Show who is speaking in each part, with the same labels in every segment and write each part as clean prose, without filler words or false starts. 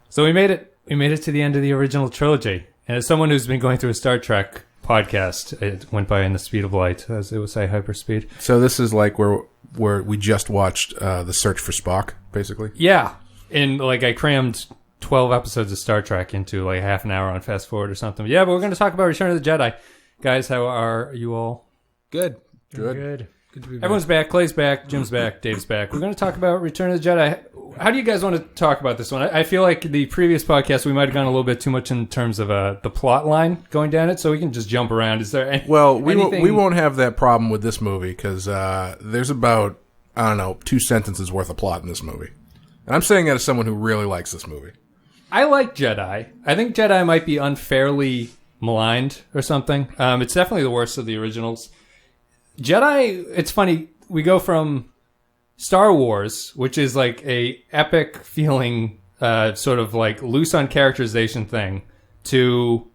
Speaker 1: So we made it. We made it to the end of the original trilogy. And as someone who's been going through a Star Trek podcast, it went by in the speed of light, as it would say, hyperspeed.
Speaker 2: So this is like where we just watched The Search for Spock, basically?
Speaker 1: Yeah. And like I crammed 12 episodes of Star Trek into like half an hour on fast forward or something. Yeah, but we're going to talk about Return of the Jedi. Guys, how are you all?
Speaker 2: Good.
Speaker 3: Good.
Speaker 2: Good to be back.
Speaker 1: Everyone's back. Clay's back. Jim's back. Dave's back. We're going to talk about Return of the Jedi. How do you guys want to talk about this one? I feel like the previous podcast, we might have gone a little bit too much in terms of the plot line going down it, so we can just jump around. Is there anything...
Speaker 2: we won't have that problem with this movie, because there's about, 2 sentences worth of plot in this movie. And I'm saying that as someone who really likes this movie.
Speaker 1: I like Jedi. I think Jedi might be unfairly maligned or something. It's definitely the worst of the originals. Jedi, it's funny, we go from Star Wars, which is like a epic feeling, sort of like loose on characterization thing, to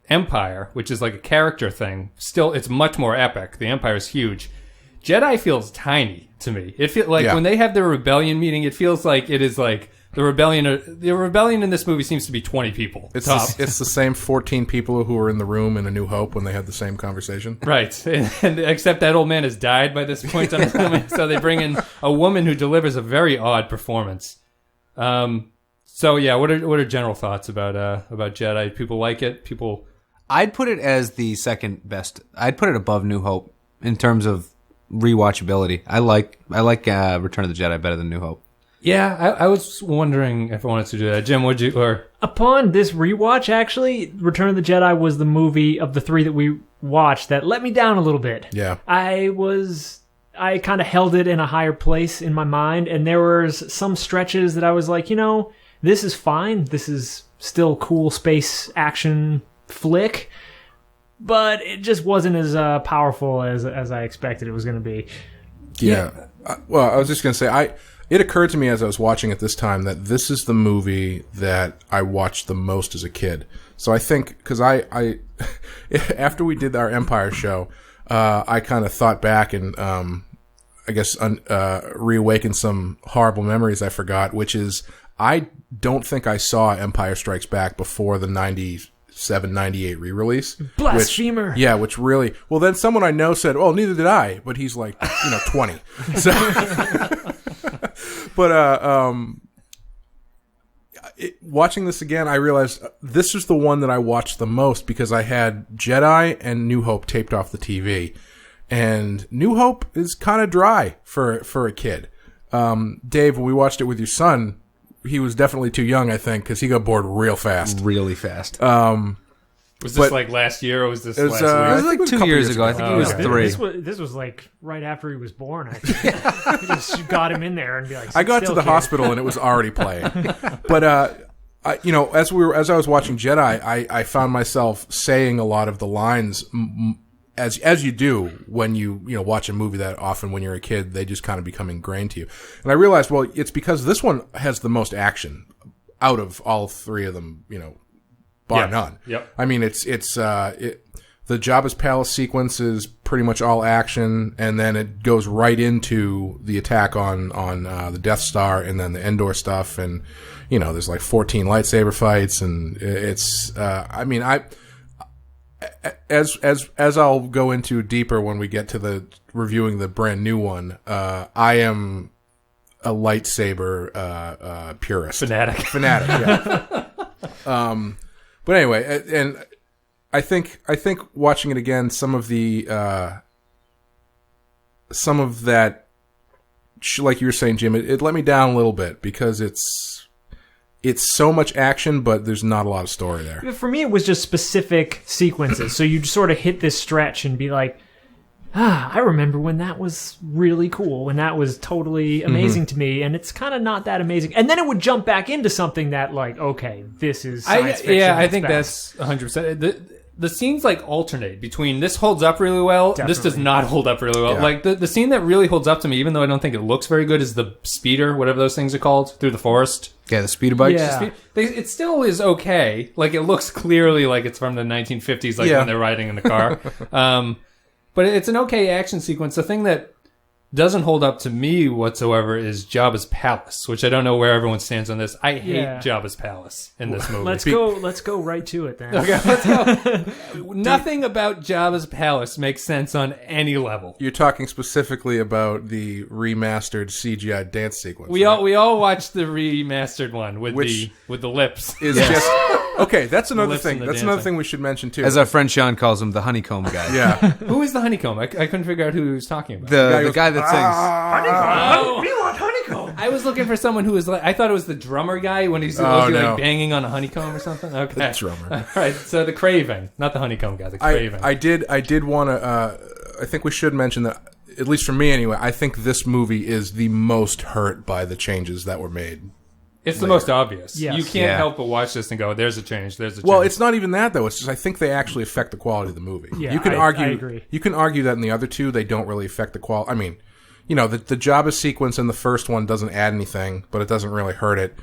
Speaker 1: Empire, which is like a character thing. Still, it's much more epic. The Empire is huge. Jedi feels tiny to me. It feels like when they have their rebellion meeting, it feels like it is like the rebellion. The rebellion in this movie seems to be 20 people.
Speaker 2: It's the same 14 people who were in the room in A New Hope when they had the same conversation.
Speaker 1: Right. And except that old man has died by this point on the film, so they bring in a woman who delivers a very odd performance. So yeah, what are general thoughts about Jedi? People like it?
Speaker 3: I'd put it as the second best. I'd put it above New Hope in terms of rewatchability. I like Return of the Jedi better than New Hope.
Speaker 1: Yeah, I was wondering if I wanted to do that. Jim, would you? Or
Speaker 4: upon this rewatch, actually, Return of the Jedi was the movie of the 3 that we watched that let me down a little bit.
Speaker 2: Yeah.
Speaker 4: I kind of held it in a higher place in my mind, and there was some stretches that I was like, this is fine. This is still cool space action flick, but it just wasn't as powerful as I expected it was going to be.
Speaker 2: Yeah. Well, I was just going to say, it occurred to me as I was watching it this time that this is the movie that I watched the most as a kid. So I think, because I after we did our Empire show, I kind of thought back and reawakened some horrible memories I forgot, which is I don't think I saw Empire Strikes Back before the 97, 98 re-release.
Speaker 4: Blasphemer!
Speaker 2: Which really... Well, then someone I know said, oh, neither did I, but he's like, 20. So... But watching this again, I realized this is the one that I watched the most because I had Jedi and New Hope taped off the TV. And New Hope is kind of dry for a kid. Dave, when we watched it with your son, he was definitely too young, I think, because he got bored real fast.
Speaker 3: Really fast.
Speaker 1: Was this like last year or was this last week?
Speaker 3: It was like 2 years ago. I think he was 3.
Speaker 4: This was like right after he was born, I think. Just got him in there and be like,
Speaker 2: I got to the hospital and it was already playing. But, as I was watching Jedi, I found myself saying a lot of the lines as you do when you watch a movie that often when you're a kid, they just kind of become ingrained to you. And I realized, well, it's because this one has the most action out of all 3 of them, bar none.
Speaker 1: Yep.
Speaker 2: I mean, the Jabba's Palace sequence is pretty much all action, and then it goes right into the attack on the Death Star, and then the Endor stuff, and there's like 14 lightsaber fights, and it's as I'll go into deeper when we get to the reviewing the brand new one, I am a lightsaber purist,
Speaker 1: fanatic,
Speaker 2: yeah. But anyway, and I think watching it again, some of that, like you were saying, Jim, it let me down a little bit because it's so much action, but there's not a lot of story there.
Speaker 4: For me, it was just specific sequences. So you'd sort of hit this stretch and be like, I remember when that was really cool, when that was totally amazing to me, and it's kind of not that amazing. And then it would jump back into something that, like, okay, this is science fiction.
Speaker 1: Yeah, I think that's 100%. The scenes, like, alternate between this holds up really well,
Speaker 4: Definitely.
Speaker 1: This does not hold up really well.
Speaker 2: Yeah.
Speaker 1: Like, the scene that really holds up to me, even though I don't think it looks very good, is the speeder, whatever those things are called, through the forest.
Speaker 3: Yeah, the speeder bikes.
Speaker 4: Yeah.
Speaker 1: It still is okay. Like, it looks clearly like it's from the 1950s, like when they're riding in the car. But it's an okay action sequence. The thing that doesn't hold up to me whatsoever is Jabba's palace, which I don't know where everyone stands on this. I hate Jabba's palace in this movie.
Speaker 4: Let's go right to it then.
Speaker 1: Okay, let's go. Nothing about Jabba's palace makes sense on any level.
Speaker 2: You're talking specifically about the remastered CGI dance sequence.
Speaker 1: We all watched the remastered one with the lips.
Speaker 2: Is just okay. That's another
Speaker 1: lips
Speaker 2: thing.
Speaker 1: and the
Speaker 2: That's another
Speaker 1: dancing.
Speaker 2: thing we should mention too.
Speaker 3: As our friend Sean calls him, the honeycomb guy.
Speaker 2: Yeah,
Speaker 1: Who is the honeycomb? I couldn't figure out who he was talking about.
Speaker 3: The guy that
Speaker 4: We want honeycomb.
Speaker 1: I was looking for someone who was like, I thought it was the drummer guy when he's was he like banging on a honeycomb or something. Okay,
Speaker 2: the drummer.
Speaker 1: All right, so the craving, not the honeycomb guy, the craving.
Speaker 2: I did want to. I think we should mention that, at least for me anyway. I think this movie is the most hurt by the changes that were made.
Speaker 1: It's the most obvious.
Speaker 4: Yes.
Speaker 1: You can't help but watch this and go, "There's a change. There's a change."
Speaker 2: Well, it's not even that though. It's just I think they actually affect the quality of the movie.
Speaker 4: Yeah,
Speaker 2: you can
Speaker 4: I
Speaker 2: argue.
Speaker 4: agree.
Speaker 2: You can argue that in the other two they don't really affect the quality. I mean, you know, the Jabba sequence in the first one doesn't add anything, but it doesn't really hurt it.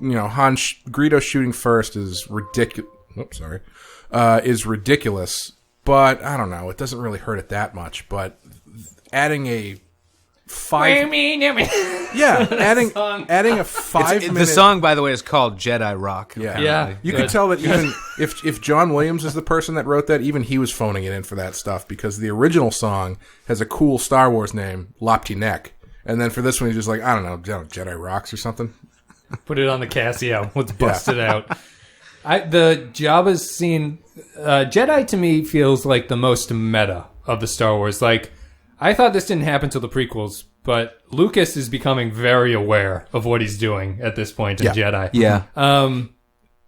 Speaker 2: You know, Greedo shooting first is ridiculous. Oops, sorry, is ridiculous. But I don't know. It doesn't really hurt it that much. But adding a 5 adding a 5-minute.
Speaker 3: The song, by the way, is called Jedi Rock.
Speaker 1: Yeah.
Speaker 2: You could tell that even if John Williams is the person that wrote that, even he was phoning it in for that stuff, because the original song has a cool Star Wars name, Lopty Neck, and then for this one he's just like, I don't know, Jedi Rocks or something.
Speaker 1: Put it on the Casio. Let's bust it out. The Jabba's scene, Jedi to me feels like the most meta of the Star Wars. Like, I thought this didn't happen till the prequels, but Lucas is becoming very aware of what he's doing at this point in Jedi.
Speaker 3: Yeah.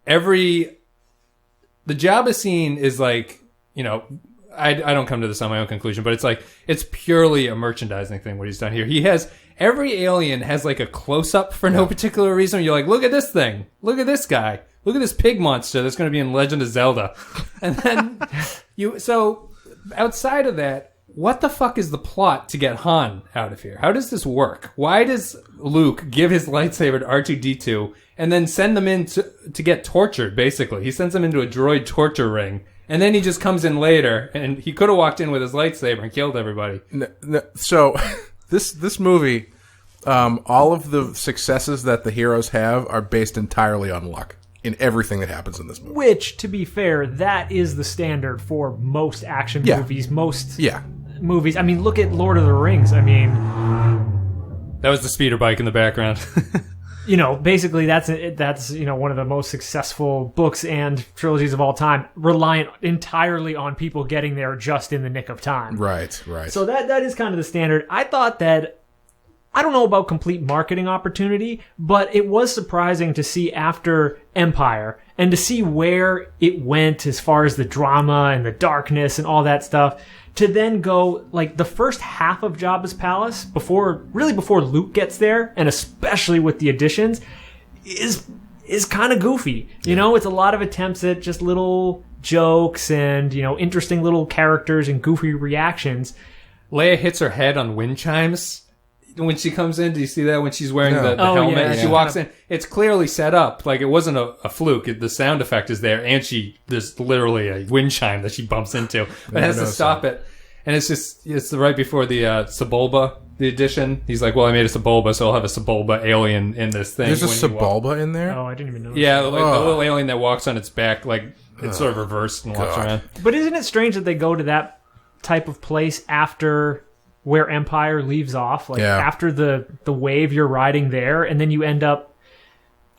Speaker 1: The Jabba scene is like, you know, I don't come to this on my own conclusion, but it's like, it's purely a merchandising thing what he's done here. He has, every alien has like a close-up for no particular reason. You're like, look at this thing. Look at this guy. Look at this pig monster that's going to be in Legend of Zelda. And then so outside of that, what the fuck is the plot to get Han out of here? How does this work? Why does Luke give his lightsaber to R2-D2 and then send them in to get tortured, basically? He sends them into a droid torture ring, and then he just comes in later, and he could have walked in with his lightsaber and killed everybody.
Speaker 2: So this movie, all of the successes that the heroes have are based entirely on luck in everything that happens in this movie.
Speaker 4: Which, to be fair, that is the standard for most action movies, most movies. I mean, look at Lord of the Rings. I mean,
Speaker 1: that was the speeder bike in the background.
Speaker 4: You know, basically that's you know, one of the most successful books and trilogies of all time, reliant entirely on people getting there just in the nick of time.
Speaker 2: Right.
Speaker 4: So that is kind of the standard. I thought that, I don't know about complete marketing opportunity, but it was surprising to see after Empire and to see where it went as far as the drama and the darkness and all that stuff, to then go, like, the first half of Jabba's palace, before Luke gets there, and especially with the additions, is kind of goofy. You know, it's a lot of attempts at just little jokes and, you know, interesting little characters and goofy reactions.
Speaker 1: Leia hits her head on wind chimes when she comes in. Do you see that when she's wearing the helmet?
Speaker 4: Yeah,
Speaker 1: and she walks in. It's clearly set up. Like, it wasn't a fluke. The sound effect is there, and there's literally a wind chime that she bumps into, but has to stop it. And it's right before the Sebulba, the addition. He's like, well, I made a Sebulba, so I'll have a Sebulba alien in this thing.
Speaker 2: There's a Sebulba in there?
Speaker 4: Oh, I didn't even know.
Speaker 1: Yeah, like the little alien that walks on its back, like it's sort of reversed and walks around.
Speaker 4: But isn't it strange that they go to that type of place after where Empire leaves off, like after the wave you're riding there, and then you end up.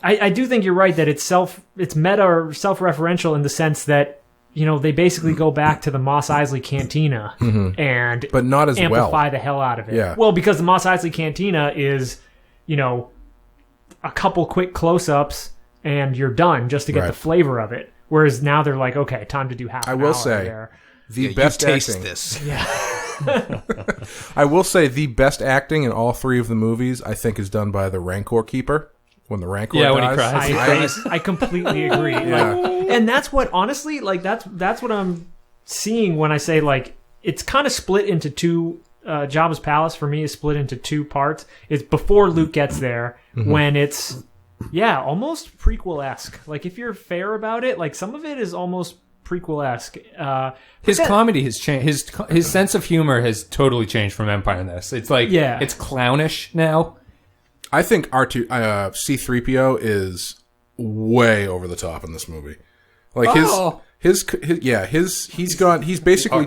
Speaker 4: I do think you're right that it's meta or self-referential in the sense that, you know, they basically go back to the Mos Eisley Cantina and
Speaker 2: but not as
Speaker 4: amplify the hell out of it.
Speaker 2: Yeah.
Speaker 4: Well, because the Mos Eisley Cantina is, you know, a couple quick close-ups and you're done just to get the flavor of it. Whereas now they're like, okay, time to do half an hour there.
Speaker 2: The best
Speaker 3: taste
Speaker 2: acting.
Speaker 3: this.
Speaker 4: Yeah.
Speaker 2: I will say the best acting in all three of the movies, I think, is done by the Rancor Keeper. When the Rancor dies.
Speaker 1: when he cries.
Speaker 4: I completely agree. Like, and that's what, honestly, like, that's what I'm seeing when I say, like, it's kind of split into two. Jabba's Palace, for me, is split into two parts. It's before Luke gets there, when it's, almost prequel-esque. Like, if you're fair about it, like, some of it is almost prequel-esque.
Speaker 1: His comedy has changed. His sense of humor has totally changed from Empire in this. It's like, it's clownish now.
Speaker 2: I think C-3PO is way over the top in this movie. Like he's basically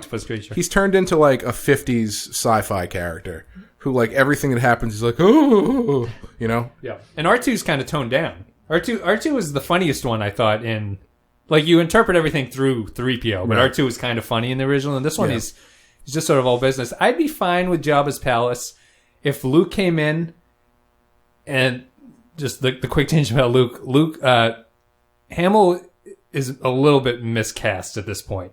Speaker 2: he's turned into like a 50s sci-fi character who, like, everything that happens is like, oh, you know?
Speaker 1: Yeah. And R2's kind of toned down. R2 is the funniest one, I thought, in, like, you interpret everything through 3PO, but R2 is kind of funny in the original, and this one he's just sort of all business. I'd be fine with Jabba's palace if Luke came in, and just the quick change about Luke, Hamill is a little bit miscast at this point.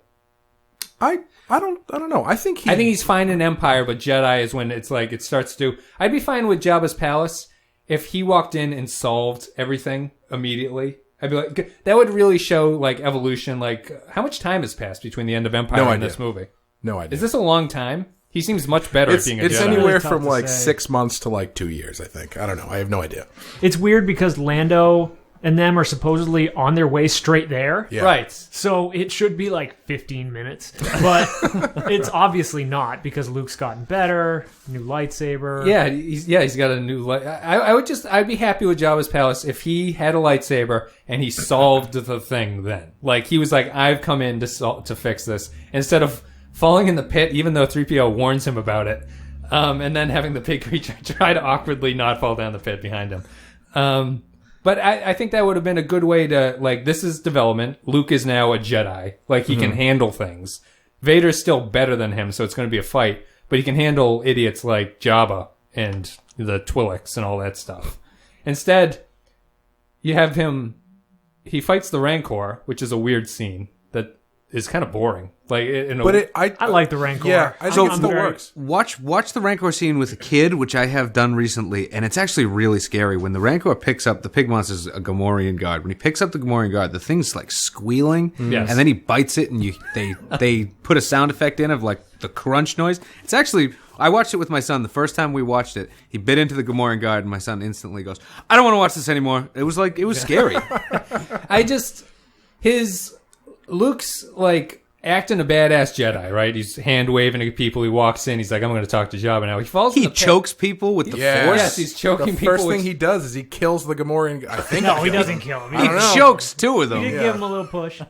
Speaker 2: I don't know. I think
Speaker 1: he's fine in Empire, but Jedi is when it's like it starts to. I'd be fine with Jabba's palace if he walked in and solved everything immediately. I'd be like, that would really show like evolution. Like, how much time has passed between the end of Empire and this movie?
Speaker 2: No idea.
Speaker 1: Is this a long time? He seems much better at being a Jedi.
Speaker 2: It's anywhere
Speaker 4: really
Speaker 2: from like 6 months to like 2 years, I think. I don't know. I have no idea.
Speaker 4: It's weird because Lando and them are supposedly on their way straight there.
Speaker 2: Yeah.
Speaker 1: Right.
Speaker 4: So it should be like 15 minutes. But it's obviously not because Luke's gotten better, new lightsaber.
Speaker 1: Yeah, he's got a new light. I'd be happy with Jabba's palace if he had a lightsaber and he solved the thing then. Like, he was like, I've come in to fix this. Instead of falling in the pit, even though 3PO warns him about it, and then having the big creature try to awkwardly not fall down the pit behind him. But I think that would have been a good way to, like, this is development. Luke is now a Jedi. Like, he can handle things. Vader's still better than him, so it's going to be a fight. But he can handle idiots like Jabba and the Twi'leks and all that stuff. Instead, you have him... He fights the Rancor, which is a weird scene that is kind of boring. Like,
Speaker 4: I like the Rancor.
Speaker 2: Yeah, I think it still works.
Speaker 3: Watch the Rancor scene with a kid, which I have done recently, and it's actually really scary. When the Rancor picks up, the pig monster's a Gamorrean guard. When he picks up the Gamorrean guard, the thing's like squealing,
Speaker 1: Yes.
Speaker 3: and then he bites it, and they put a sound effect in of like the crunch noise. It's actually, I watched it with my son. The first time we watched it, he bit into the Gamorrean guard, and my son instantly goes, "I don't want to watch this anymore." It was scary.
Speaker 1: Luke's like acting a badass Jedi, right? He's hand waving at people. He walks in. He's like, I'm going to talk to Jabba now. He falls in the pit.
Speaker 3: Chokes people with the Force.
Speaker 1: Yes, he's choking
Speaker 2: The
Speaker 1: people.
Speaker 2: first thing he does is he kills the Gamorrean. I think
Speaker 4: No, he doesn't kill him.
Speaker 3: He chokes two of them.
Speaker 4: He did give him a little push.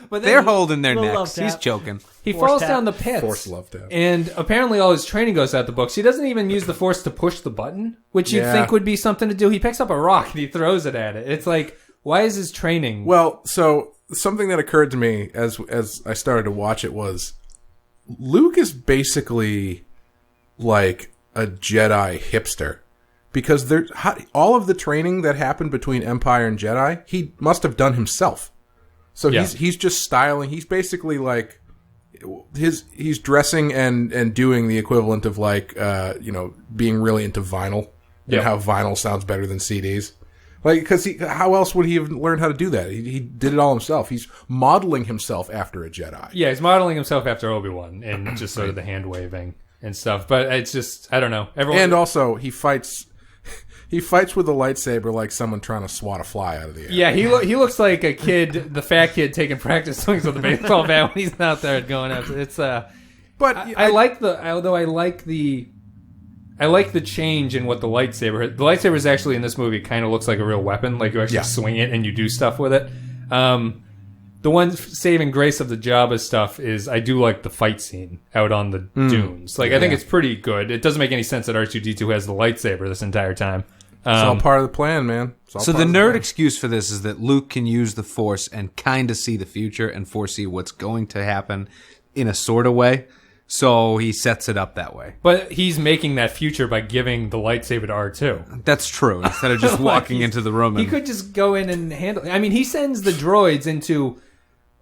Speaker 1: But
Speaker 3: They're holding their
Speaker 4: Little
Speaker 3: necks.
Speaker 4: love
Speaker 3: He's
Speaker 4: tap.
Speaker 3: choking.
Speaker 1: He
Speaker 4: Force
Speaker 1: falls
Speaker 4: tap.
Speaker 1: down the pit.
Speaker 2: Force love tap.
Speaker 1: And apparently all his training goes out the books. He doesn't even use the Force to push the button, which you'd think would be something to do. He picks up a rock and he throws it at it. It's like, why is his training...
Speaker 2: Well, so something that occurred to me as I started to watch it was Luke is basically like a Jedi hipster because all of the training that happened between Empire and Jedi, he must have done himself. So he's just styling. He's basically like he's dressing and doing the equivalent of like being really into vinyl and how vinyl sounds better than CDs. Like, because how else would he have learned how to do that? He did it all himself. He's modeling himself after a Jedi.
Speaker 1: Yeah, he's modeling himself after Obi-Wan and just sort of the hand-waving and stuff. But it's just, I don't know.
Speaker 2: And also, he fights with a lightsaber like someone trying to swat a fly out of the air.
Speaker 1: Yeah, he looks like a kid, the fat kid taking practice swings with a baseball bat when he's out there going after. It's
Speaker 2: But
Speaker 1: I like the change in what the lightsaber... The lightsaber is actually, in this movie, kind of looks like a real weapon. Like, you actually swing it and you do stuff with it. The one saving grace of the Jabba stuff is I do like the fight scene out on the dunes. Like, I think it's pretty good. It doesn't make any sense that R2-D2 has the lightsaber this entire time.
Speaker 2: It's all part of the plan, man.
Speaker 3: So the nerd excuse for this is that Luke can use the Force and kind of see the future and foresee what's going to happen in a sort of way. So he sets it up that way.
Speaker 1: But he's making that future by giving the lightsaber to R2.
Speaker 3: That's true. Instead of just walking into the room.
Speaker 1: He could just go in and handle it. I mean, he sends the droids into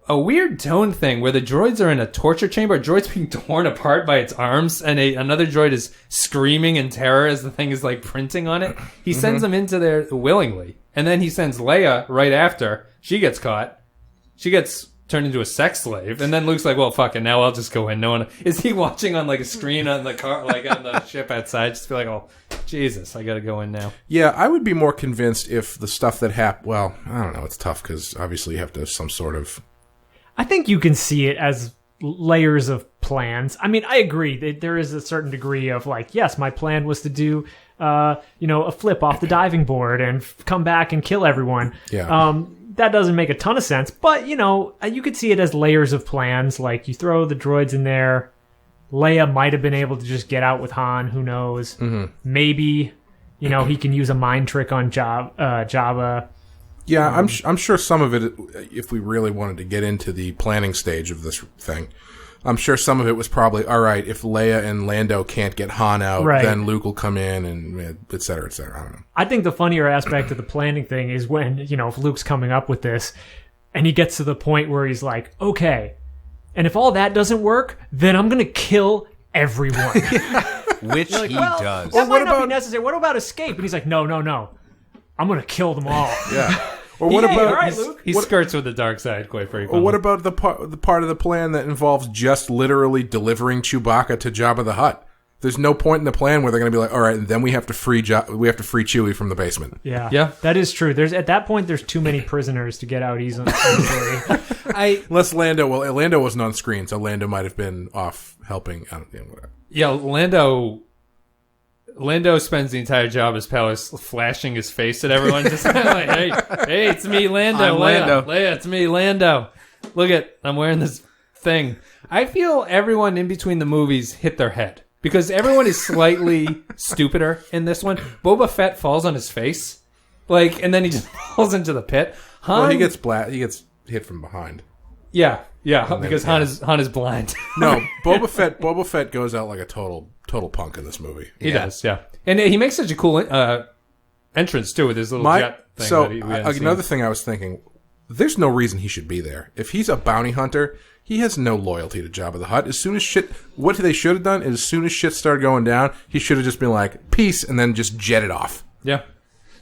Speaker 1: a weird tone thing where the droids are in a torture chamber. A droid's being torn apart by its arms, and another droid is screaming in terror as the thing is like printing on it. He sends them into there willingly. And then he sends Leia right after. She gets caught. She gets turned into a sex slave, and then Luke's like, well, fuck it, now I'll just go in. No one is he watching on like a screen on the car, like on the ship outside, just be like, oh Jesus, I gotta go in now.
Speaker 2: Yeah, I would be more convinced if the stuff that happened, well, I don't know, it's tough because obviously you have to have some sort of
Speaker 4: I think you can see it as layers of plans. I mean, I agree that there is a certain degree of like, yes, my plan was to do, a flip off the diving board and come back and kill everyone.
Speaker 2: Yeah.
Speaker 4: That doesn't make a ton of sense, but you could see it as layers of plans. Like you throw the droids in there. Leia might have been able to just get out with Han. Who knows? Mm-hmm. Maybe, he can use a mind trick on Jabba.
Speaker 2: Yeah, I'm sure some of it, if we really wanted to get into the planning stage of this thing, I'm sure some of it was probably, all right, if Leia and Lando can't get Han out, then Luke will come in and et cetera, et cetera. I don't know.
Speaker 4: I think the funnier aspect of the planning thing is when, if Luke's coming up with this and he gets to the point where he's like, okay, and if all that doesn't work, then I'm going to kill everyone.
Speaker 3: Which
Speaker 4: like,
Speaker 3: he does.
Speaker 4: That might not be necessary. What about escape? And he's like, no. I'm going to kill them all.
Speaker 2: Yeah. Or what about...
Speaker 4: All right, Luke.
Speaker 1: He skirts with the dark side quite frequently.
Speaker 2: Or what about the part of the plan that involves just literally delivering Chewbacca to Jabba the Hutt? There's no point in the plan where they're going to be like, all right, and then we have to free Chewie from the basement.
Speaker 4: Yeah, that is true. At that point, there's too many prisoners to get out easily.
Speaker 2: Unless Lando wasn't on screen, so Lando might have been off helping. I don't know, whatever.
Speaker 1: Yeah, Lando spends the entire Jabba's palace flashing his face at everyone, just kind of like, hey, it's me, Lando.
Speaker 3: I'm Lando.
Speaker 1: Leia, it's me, Lando. Look I'm wearing this thing. I feel everyone in between the movies hit their head because everyone is slightly stupider in this one. Boba Fett falls on his face, and then he just falls into the pit. Han,
Speaker 2: he gets hit from behind.
Speaker 1: Yeah, because Han is blind.
Speaker 2: No, Boba Fett goes out like a total punk in this movie.
Speaker 1: He does, yeah. And he makes such a cool entrance, too, with his little jet thing.
Speaker 2: So, another thing I was thinking, there's no reason he should be there. If he's a bounty hunter, he has no loyalty to Jabba the Hutt. What they should have done is as soon as shit started going down, he should have just been like, peace, and then just jetted off.
Speaker 1: Yeah.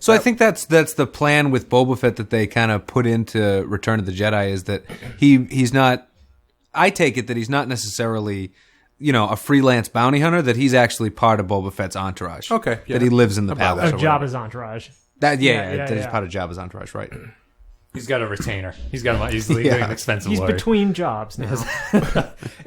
Speaker 3: So I think that's the plan with Boba Fett that they kind of put into Return of the Jedi is that he's not... I take it that he's not necessarily... a freelance bounty hunter, that he's actually part of Boba Fett's entourage.
Speaker 2: Okay. Yeah.
Speaker 3: That he lives in the palace.
Speaker 4: Of Jabba's entourage.
Speaker 3: That he's part of Jabba's entourage, right?
Speaker 1: He's got a retainer. He's an expensive
Speaker 4: He's
Speaker 1: lawyer.
Speaker 4: between jobs now.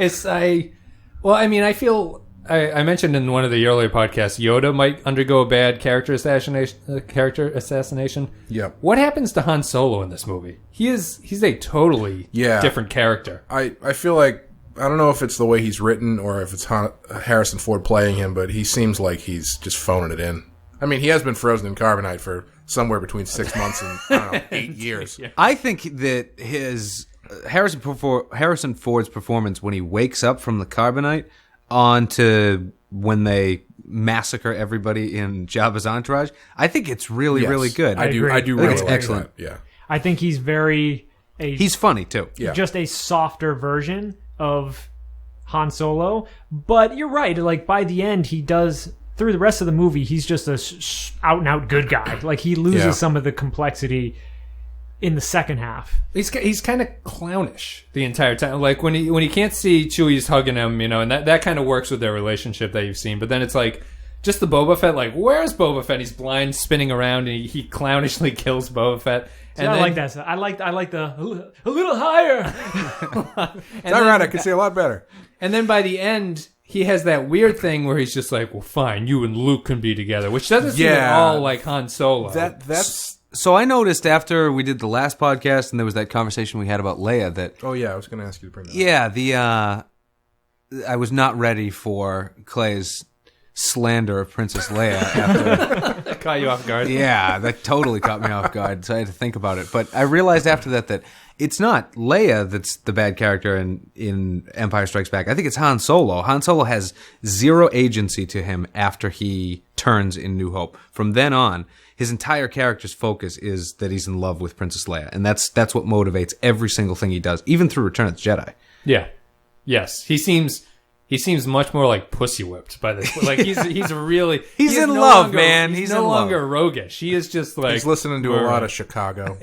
Speaker 1: I feel... I mentioned in one of the earlier podcasts, Yoda might undergo a bad character assassination.
Speaker 2: Yep.
Speaker 1: What happens to Han Solo in this movie? He's a totally different character.
Speaker 2: I feel like, I don't know if it's the way he's written or if it's Harrison Ford playing him, but he seems like he's just phoning it in. I mean, he has been frozen in carbonite for somewhere between 6 months and, 8 years.
Speaker 3: Yeah. I think that his Harrison Ford's performance when he wakes up from the carbonite on to when they massacre everybody in Jabba's entourage, I think it's really, really good.
Speaker 2: I do
Speaker 3: think
Speaker 2: really
Speaker 3: it's
Speaker 2: like
Speaker 3: excellent.
Speaker 2: that. Yeah.
Speaker 4: I think he's
Speaker 3: he's funny too.
Speaker 2: Yeah.
Speaker 4: Just a softer version of Han Solo. But you're right. Like by the end, he does, through the rest of the movie, he's just a out and out good guy. Like he loses some of the complexity in the second half.
Speaker 1: He's kind of clownish the entire time. Like when he can't see Chewie's hugging him, and that kind of works with their relationship that you've seen. But then it's like just the Boba Fett, like where's Boba Fett? He's blind, spinning around, and he clownishly kills Boba Fett.
Speaker 4: And I like that. I like the a little higher.
Speaker 2: It's all right. I can see a lot better.
Speaker 1: And then by the end, he has that weird thing where he's just like, well, fine, you and Luke can be together, which doesn't seem at all like Han Solo.
Speaker 2: That's.
Speaker 3: So I noticed after we did the last podcast and there was that conversation we had about Leia that...
Speaker 2: Oh, yeah, I was going to ask you to bring that up.
Speaker 3: Yeah, I was not ready for Clay's slander of Princess Leia after...
Speaker 1: That caught you off guard.
Speaker 3: Yeah, that totally caught me off guard, so I had to think about it. But I realized after that it's not Leia that's the bad character in Empire Strikes Back. I think it's Han Solo. Han Solo has zero agency to him after he turns in New Hope. From then on... his entire character's focus is that he's in love with Princess Leia, and that's what motivates every single thing he does, even through Return of the Jedi.
Speaker 1: Yeah, yes, he seems much more like pussy whipped by this. Like he's really
Speaker 3: he's in love, man.
Speaker 1: He's no longer roguish. He is just like
Speaker 2: he's listening to a lot of Chicago.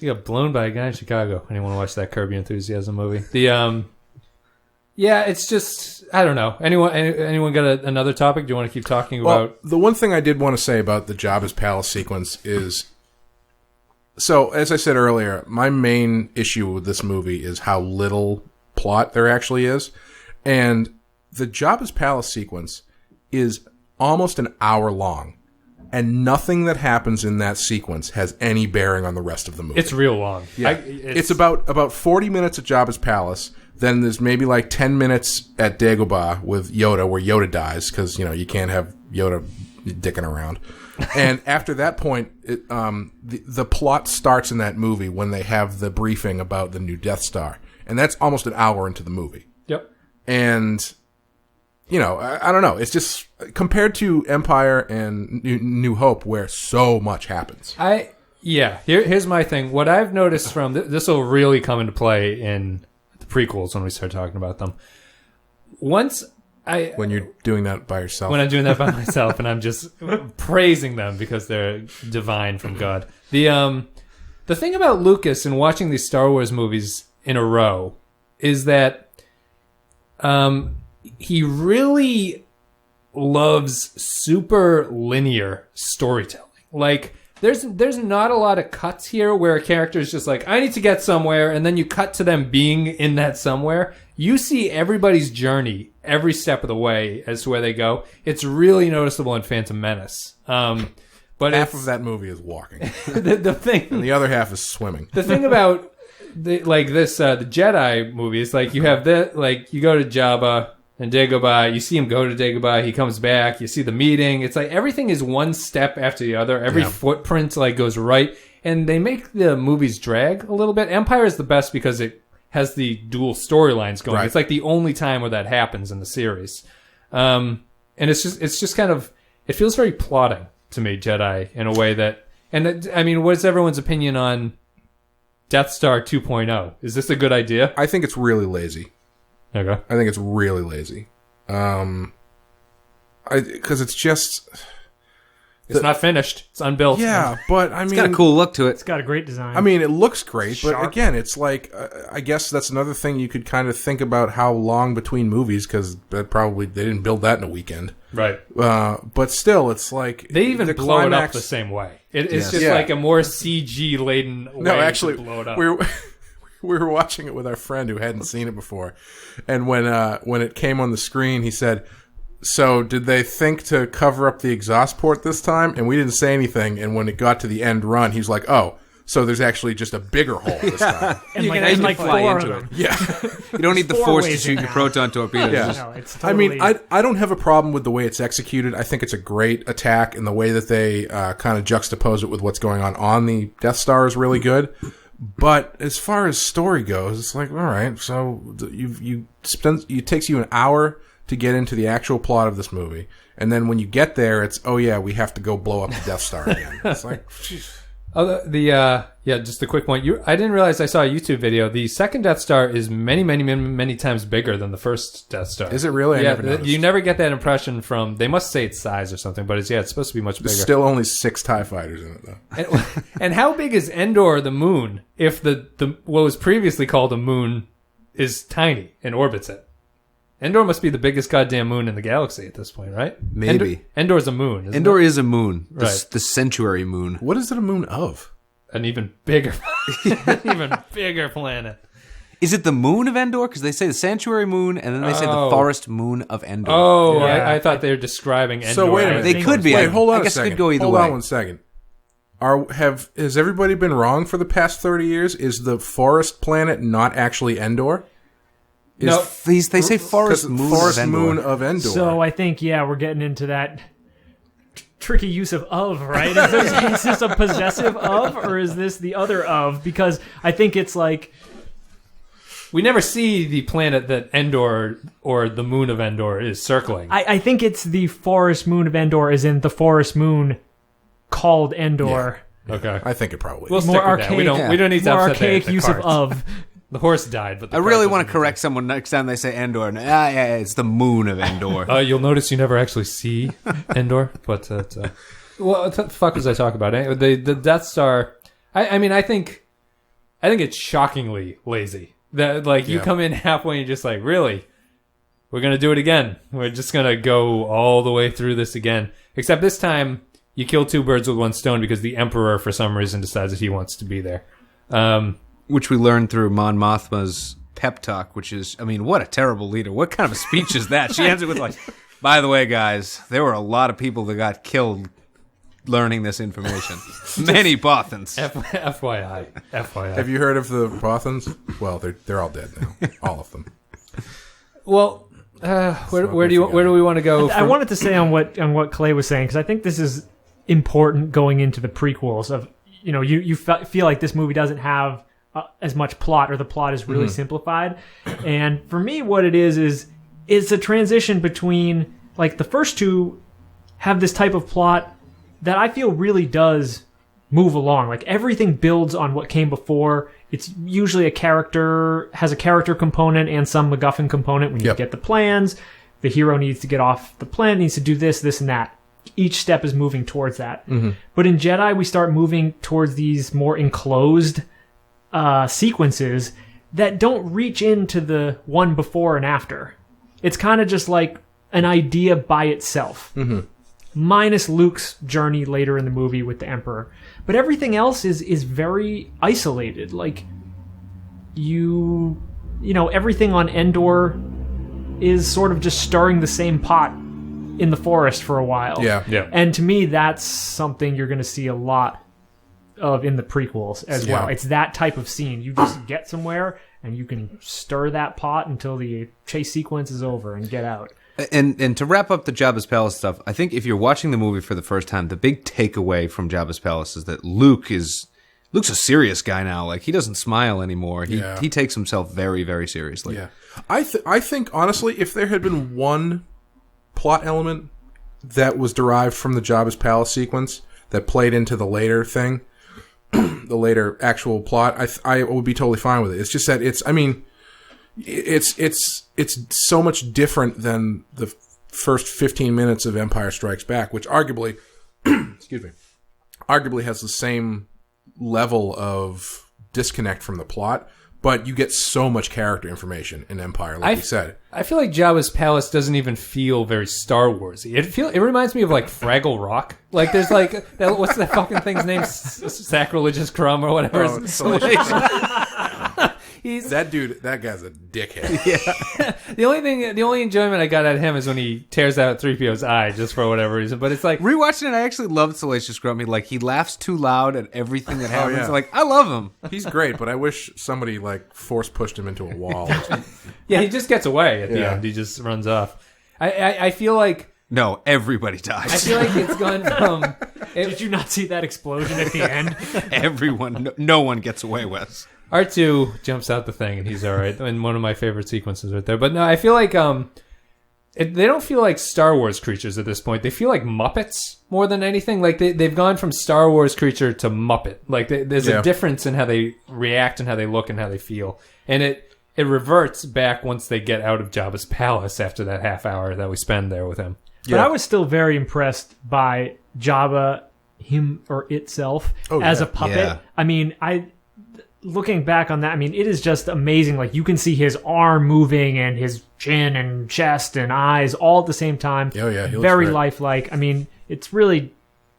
Speaker 1: He got blown by a guy in Chicago. Anyone watch that Curb Your Enthusiasm movie? Yeah, it's just, I don't know. Anyone got another topic? Do you want to keep talking about?
Speaker 2: The one thing I did want to say about the Jabba's palace sequence is So, as I said earlier, my main issue with this movie is how little plot there actually is. And the Jabba's palace sequence is almost an hour long. And nothing that happens in that sequence has any bearing on the rest of the movie.
Speaker 1: It's real long.
Speaker 2: Yeah. It's about 40 minutes at Jabba's palace. Then there's maybe like 10 minutes at Dagobah with Yoda, where Yoda dies, because, you can't have Yoda dicking around. And after that point, the plot starts in that movie when they have the briefing about the new Death Star. And that's almost an hour into the movie.
Speaker 1: Yep.
Speaker 2: And, I don't know. It's just, compared to Empire and New Hope, where so much happens.
Speaker 1: Here's my thing. What I've noticed from... This will really come into play in the prequels when we start talking about them.
Speaker 2: When you're doing that by yourself.
Speaker 1: When I'm doing that by myself and I'm just praising them because they're divine from God. The thing about Lucas and watching these Star Wars movies in a row is that he really loves super linear storytelling. Like, there's not a lot of cuts here where a character is just like, I need to get somewhere, and then you cut to them being in that somewhere. You see everybody's journey every step of the way as to where they go. It's really noticeable in Phantom Menace. But
Speaker 2: half of that movie is walking.
Speaker 1: the thing,
Speaker 2: and the other half is swimming.
Speaker 1: The thing about the Jedi movie is like you have you go to Jabba and Dagobah, you see him go to Dagobah, he comes back, you see the meeting. It's like everything is one step after the other. Every footprint goes right, and they make the movies drag a little bit. Empire is the best because it has the dual storylines going. Right. It's like the only time where that happens in the series. And it's just kind of, it feels very plotting to me, Jedi, in a way that, what's everyone's opinion on Death Star 2.0? Is this a good idea?
Speaker 2: I think it's really lazy.
Speaker 1: Okay.
Speaker 2: I think it's really lazy. Because it's just...
Speaker 1: It's not finished. It's unbuilt.
Speaker 2: Yeah, but
Speaker 3: it's got a cool look to it.
Speaker 4: It's got a great design.
Speaker 2: It looks great, but again, it's like, I guess that's another thing you could kind of think about how long between movies, because they didn't build that in a weekend.
Speaker 1: Right.
Speaker 2: But still, it's like...
Speaker 1: They even blow it up the same way. It's just like a more CG-laden way to blow it up.
Speaker 2: We were watching it with our friend who hadn't seen it before, and when it came on the screen, he said... So, did they think to cover up the exhaust port this time? And we didn't say anything, and when it got to the end run, he was like, oh, so there's actually just a bigger hole this time.
Speaker 4: And you can actually
Speaker 3: fly into it.
Speaker 2: Yeah.
Speaker 3: You don't need the force to shoot your proton torpedoes.
Speaker 2: Yeah.
Speaker 4: No, it's totally...
Speaker 2: I don't have a problem with the way it's executed. I think it's a great attack, and the way that they kind of juxtapose it with what's going on the Death Star is really good. But as far as story goes, it's like, all right, so it takes you an hour to get into the actual plot of this movie, and then when you get there, it's we have to go blow up the Death Star again. It's like,
Speaker 1: just a quick point. I didn't realize I saw a YouTube video. The second Death Star is many, many, many, many times bigger than the first Death Star.
Speaker 2: Is it really?
Speaker 1: Yeah,
Speaker 2: I never noticed.
Speaker 1: You never get that impression from. They must say its size or something, but it's supposed to be much bigger.
Speaker 2: There's still only 6 TIE fighters in it, though.
Speaker 1: And how big is Endor, the moon, if the what was previously called a moon is tiny and orbits it? Endor must be the biggest goddamn moon in the galaxy at this point, right?
Speaker 3: Maybe.
Speaker 1: Endor's a moon, isn't
Speaker 3: Endor
Speaker 1: it?
Speaker 3: is a moon.
Speaker 1: Right.
Speaker 3: The Centuary moon.
Speaker 2: What is it a moon of?
Speaker 1: An even bigger planet.
Speaker 3: Is it the moon of Endor? Because they say the Sanctuary moon, and then they say the forest moon of Endor.
Speaker 1: Oh,
Speaker 4: yeah.
Speaker 1: I thought they were describing Endor.
Speaker 2: So wait a minute.
Speaker 3: They could be.
Speaker 2: Wait, hold on
Speaker 3: I guess
Speaker 2: a second.
Speaker 3: it could go either
Speaker 2: hold
Speaker 3: way.
Speaker 2: on one second. Has everybody been wrong for the past 30 years? Is the forest planet not actually Endor?
Speaker 1: No,
Speaker 3: they say forest moon
Speaker 2: of Endor.
Speaker 4: So I think, we're getting into that tricky use of, right? Is this a possessive of, or is this the other of? Because I think it's like...
Speaker 1: We never see the planet that Endor or the moon of Endor is circling.
Speaker 4: I think it's the forest moon of Endor, as in the forest moon called Endor.
Speaker 2: Yeah.
Speaker 1: Okay.
Speaker 2: I think it probably
Speaker 1: We'll
Speaker 2: is.
Speaker 1: stick with that. We don't need to
Speaker 4: more
Speaker 1: upset
Speaker 4: archaic
Speaker 1: the
Speaker 4: use
Speaker 1: cards.
Speaker 4: of.
Speaker 1: The horse died, but
Speaker 3: I really want to correct someone next time they say Endor. And, it's the moon of Endor.
Speaker 1: You'll notice you never actually see Endor, but what the fuck was I talking about? The Death Star. I think it's shockingly lazy. That you come in halfway and you're just like, really, we're gonna do it again. We're just gonna go all the way through this again. Except this time, you kill two birds with one stone because the Emperor, for some reason, decides that he wants to be there.
Speaker 3: Which we learned through Mon Mothma's pep talk, which is, I mean, what a terrible leader. What kind of a speech is that? She ends it with like, by the way, guys, there were a lot of people that got killed learning this information. Many Bothans.
Speaker 1: FYI.
Speaker 2: Have you heard of the Bothans? Well, they're all dead now. All of them.
Speaker 1: Well, where do we want to go?
Speaker 4: I wanted to say on what Clay was saying, because I think this is important going into the prequels of, you feel like this movie doesn't have as much plot, or the plot is really simplified. And for me, what it is it's a transition between, like, the first two have this type of plot that I feel really does move along. Like, everything builds on what came before. It's usually has a character component and some MacGuffin component. When you get the plans, the hero needs to get off the planet, needs to do this, and that. Each step is moving towards that. But in Jedi, we start moving towards these more enclosed sequences that don't reach into the one before and after. It's kind of just like an idea by itself. Minus Luke's journey later in the movie with the Emperor. But everything else is very isolated. Like, everything on Endor is sort of just stirring the same pot in the forest for a while.
Speaker 2: Yeah.
Speaker 4: And to me, that's something you're going to see a lot of in the prequels as well. It's that type of scene. You just get somewhere and you can stir that pot until the chase sequence is over and get out.
Speaker 3: And to wrap up the Jabba's Palace stuff, I think if you're watching the movie for the first time, the big takeaway from Jabba's Palace is that Luke's a serious guy now. Like, he doesn't smile anymore. He takes himself very, very seriously.
Speaker 2: Yeah. I think, honestly, if there had been one plot element that was derived from the Jabba's Palace sequence that played into the later thing, the later actual plot, I would be totally fine with it. It's just that it's so much different than the first 15 minutes of Empire Strikes Back, which arguably has the same level of disconnect from the plot, but you get so much character information in Empire, like you said.
Speaker 1: I feel like Jabba's Palace doesn't even feel very Star Warsy. It reminds me of like Fraggle Rock. Like, there's like what's that fucking thing's name? Sacrilegious Crumb or whatever.
Speaker 2: That guy's a dickhead.
Speaker 1: Yeah. The only enjoyment I got out of him is when he tears out 3PO's eye just for whatever reason. But it's like,
Speaker 3: rewatching it, I actually loved Salacious Crumb. He laughs too loud at everything that happens.
Speaker 2: Yeah.
Speaker 3: Like, I love him.
Speaker 2: He's great, but I wish somebody like force pushed him into a wall.
Speaker 1: Yeah, he just gets away at the end. He just runs off. I feel like,
Speaker 3: no, everybody dies.
Speaker 1: I feel like it's gone from.
Speaker 4: Did you not see that explosion at the end?
Speaker 3: Everyone, no one gets away, Wes.
Speaker 1: R2 jumps out the thing and he's all right. And one of my favorite sequences right there. But no, I feel like they don't feel like Star Wars creatures at this point. They feel like Muppets more than anything. Like they've gone from Star Wars creature to Muppet. Like there's a difference in how they react and how they look and how they feel. And it reverts back once they get out of Jabba's palace after that half hour that we spend there with him.
Speaker 4: But I was still very impressed by Jabba, him or itself, as a puppet.
Speaker 3: Yeah.
Speaker 4: I mean, looking back on that, I mean, it is just amazing. Like, you can see his arm moving and his chin and chest and eyes all at the same time.
Speaker 2: Oh, yeah. He looks
Speaker 4: very
Speaker 2: great.
Speaker 4: lifelike. I mean, it's really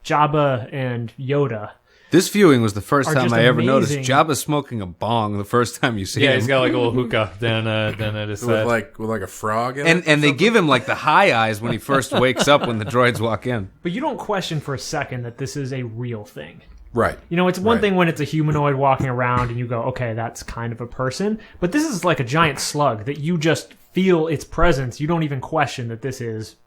Speaker 4: Jabba and Yoda.
Speaker 3: This viewing was the first
Speaker 4: Are
Speaker 3: time
Speaker 4: just
Speaker 3: I ever
Speaker 4: amazing.
Speaker 3: noticed Jabba smoking a bong the first time you see him.
Speaker 1: Yeah, he's got like a little hookah down at his side.
Speaker 2: with like a frog in it.
Speaker 3: And they give him like the high eyes when he first wakes up when the droids walk in.
Speaker 4: But you don't question for a second that this is a real thing.
Speaker 2: Right.
Speaker 4: It's one thing when it's a humanoid walking around and you go, okay, that's kind of a person. But this is like a giant slug that you just feel its presence. You don't even question that this is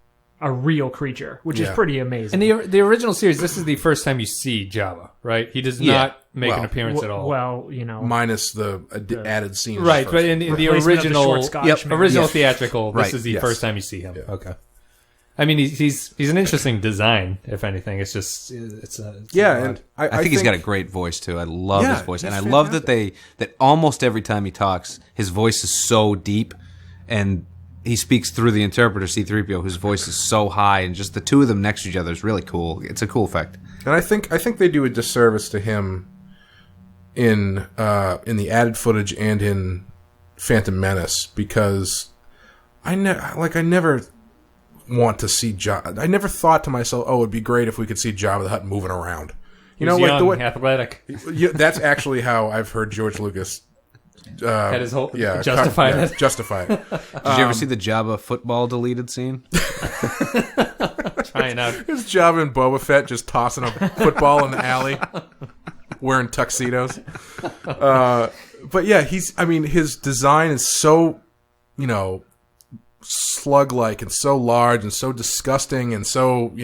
Speaker 4: a real creature, which is pretty amazing.
Speaker 1: And the original series, this is the first time you see Jabba, right? He does not make an appearance at all.
Speaker 4: Well,
Speaker 2: minus the added scenes.
Speaker 1: Right, but in the
Speaker 4: replacement of the
Speaker 1: original,
Speaker 4: short Scotch man.
Speaker 1: original theatrical, this
Speaker 2: Right,
Speaker 1: is the
Speaker 2: yes.
Speaker 1: first time you see him.
Speaker 2: Yeah.
Speaker 1: Okay. I mean, he's an interesting design, if anything. It's just it's
Speaker 2: And
Speaker 3: I think he's got a great voice too. I love his voice, and I
Speaker 2: he's
Speaker 3: love that almost every time he talks, his voice is so deep, and he speaks through the interpreter C-3PO, whose voice is so high, and just the two of them next to each other is really cool. It's a cool effect.
Speaker 2: And I think they do a disservice to him in the added footage and in Phantom Menace, because I never want to see Jabba. I never thought to myself, "Oh, it'd be great if we could see Jabba the Hutt moving around." You know,
Speaker 1: He's
Speaker 2: like the
Speaker 1: young,
Speaker 2: way.
Speaker 1: athletic.
Speaker 2: Yeah, that's actually how I've heard George Lucas.
Speaker 1: Had his whole justify it.
Speaker 2: Justify it.
Speaker 3: Did you ever see the Jabba football deleted scene?
Speaker 1: Trying out.
Speaker 2: It's Jabba and Boba Fett just tossing a football in the alley, wearing tuxedos. But yeah, his design is so, slug-like and so large and so disgusting and so,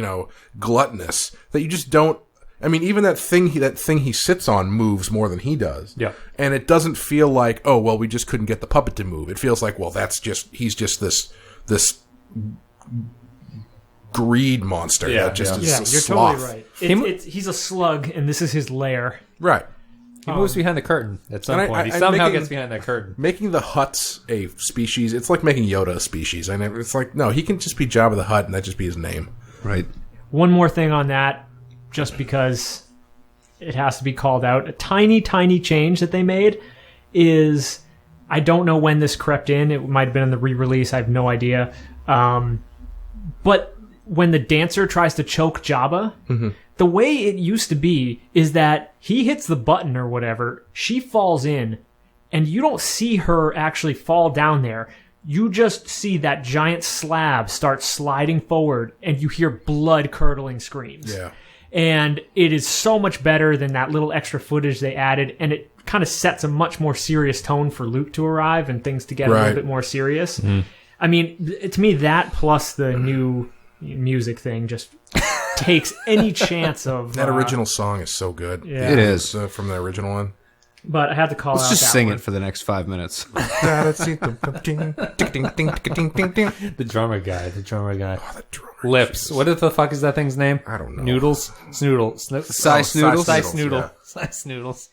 Speaker 2: gluttonous that you just don't. I mean, even that thing he sits on moves more than he does.
Speaker 1: Yeah.
Speaker 2: And it doesn't feel like, oh, well, we just couldn't get the puppet to move. It feels like, well, he's just this greed monster.
Speaker 1: Yeah,
Speaker 2: that just
Speaker 4: Yeah,
Speaker 2: is a
Speaker 4: you're
Speaker 2: sloth.
Speaker 4: totally right. He's a slug, and this is his lair.
Speaker 2: Right.
Speaker 1: He moves behind the curtain at some
Speaker 2: And
Speaker 1: point. He
Speaker 2: I'm
Speaker 1: somehow
Speaker 2: making-
Speaker 1: gets behind that curtain.
Speaker 2: Making the Hutts a species, it's like making Yoda a species. It's like, no, he can just be Jabba the Hutt, and that just be his name.
Speaker 3: Right.
Speaker 4: One more thing on that, just because it has to be called out. A tiny, tiny change that they made is, I don't know when this crept in. It might have been in the re-release. I have no idea. But when the dancer tries to choke Jabba, the way it used to be is that he hits the button or whatever, she falls in, and you don't see her actually fall down there. You just see that giant slab start sliding forward, and you hear blood-curdling screams.
Speaker 2: Yeah.
Speaker 4: And it is so much better than that little extra footage they added, and it kind of sets a much more serious tone for Luke to arrive and things to get a little bit more serious. I mean, to me, that plus the new music thing just takes any chance of...
Speaker 2: That original song is so good.
Speaker 4: Yeah.
Speaker 3: It is.
Speaker 2: From the original one.
Speaker 4: But I had to call
Speaker 3: Let's
Speaker 4: out
Speaker 3: just
Speaker 4: that
Speaker 3: sing
Speaker 4: one.
Speaker 3: it for the next 5 minutes.
Speaker 1: The drummer guy.
Speaker 2: Oh, that drummer.
Speaker 1: Lips.
Speaker 2: Jesus.
Speaker 1: What the fuck is that thing's name?
Speaker 2: I don't know.
Speaker 1: Noodles? Snoodle.
Speaker 3: Cy Snoodles?
Speaker 1: Cy
Speaker 2: Snoodles,
Speaker 1: Snoodle.
Speaker 2: yeah.
Speaker 1: Cy Snoodles.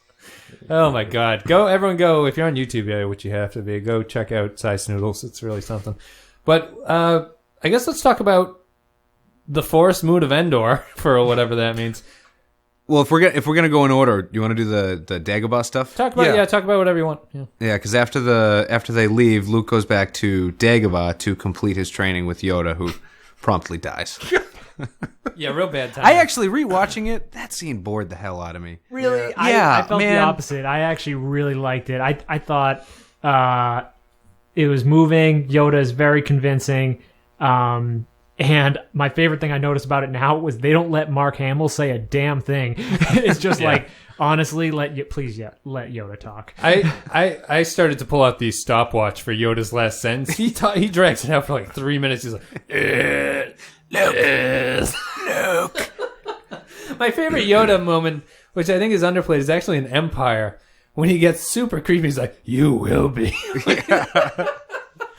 Speaker 1: Oh my god. Everyone go, if you're on YouTube, which you have to be, go check out Cy Snoodles. It's really something. But I guess let's talk about the Forest Moon of Endor, for whatever that means.
Speaker 3: Well, if we're gonna go in order, do you want to do the Dagobah stuff?
Speaker 1: Talk about whatever you want. Yeah.
Speaker 3: Yeah, because after they leave, Luke goes back to Dagobah to complete his training with Yoda, who promptly dies.
Speaker 1: Yeah, real bad time.
Speaker 3: I actually rewatching it. That scene bored the hell out of me.
Speaker 4: Really?
Speaker 3: Yeah,
Speaker 4: I felt
Speaker 3: man.
Speaker 4: the opposite. I actually really liked it. I thought it was moving. Yoda is very convincing. And my favorite thing I noticed about it now was they don't let Mark Hamill say a damn thing. It's just like, honestly, let Yoda talk.
Speaker 1: I started to pull out the stopwatch for Yoda's last sentence. He drags it out for like 3 minutes. He's like, Luke. My favorite Yoda moment, which I think is underplayed, is actually in Empire when he gets super creepy. He's like, "You will be."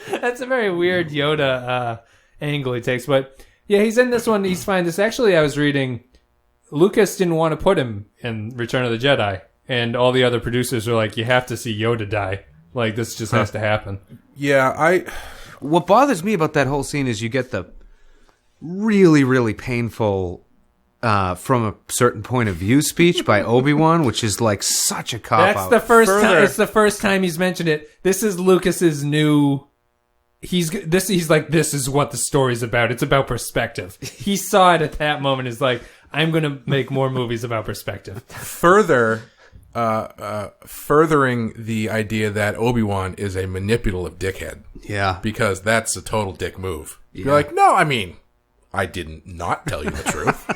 Speaker 1: That's a very weird Yoda angle he takes, but yeah, he's in this one. He's fine. This actually, I was reading, Lucas didn't want to put him in Return of the Jedi, and all the other producers were like, "You have to see Yoda die. Like this just has to happen."
Speaker 2: Yeah,
Speaker 3: What bothers me about that whole scene is you get the really, really painful from a certain point of view speech by Obi-Wan, which is like such a cop-out.
Speaker 1: That's the first time. It's the first time he's mentioned it. This is Lucas's new. He's like, this is what the story's about. It's about perspective. He saw it at that moment. Is like, I'm going to make more movies about perspective.
Speaker 2: furthering the idea that Obi-Wan is a manipulative dickhead.
Speaker 3: Yeah.
Speaker 2: Because that's a total dick move. You're like, no, I mean, I didn't not tell you the truth.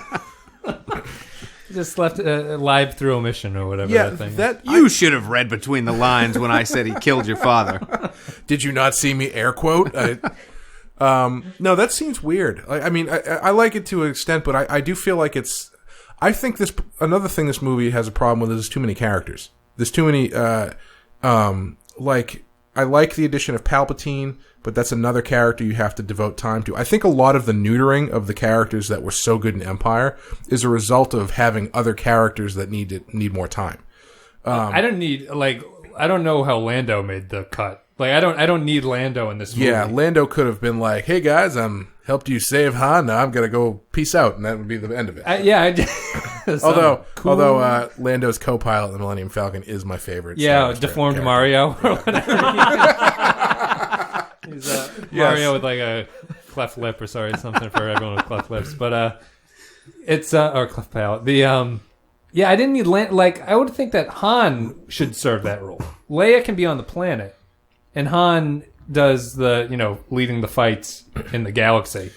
Speaker 1: Just left live through omission or whatever
Speaker 2: Yeah,
Speaker 1: that thing.
Speaker 3: You should have read between the lines when I said he killed your father.
Speaker 2: Did you not see me air quote? No, that seems weird. I mean, I like it to an extent, but I do feel like it's... I think another thing this movie has a problem with is there's too many characters. There's too many... I like the addition of Palpatine, but that's another character you have to devote time to. I think a lot of the neutering of the characters that were so good in Empire is a result of having other characters that need more time.
Speaker 1: I don't know how Lando made the cut. Like, I don't need Lando in this movie.
Speaker 2: Yeah, Lando could have been like, "Hey guys, helped you save Han. Now I'm gonna go peace out," and that would be the end of it. Although Lando's co-pilot in the Millennium Falcon is my favorite. Star Wars
Speaker 1: deformed
Speaker 2: character.
Speaker 1: Mario or whatever. He's Mario with like a cleft lip, or sorry, something for everyone with cleft lips. But it's or cleft palate. Yeah, I didn't need I would think that Han should serve that role. Leia can be on the planet, and Han does the leading the fights in the galaxy.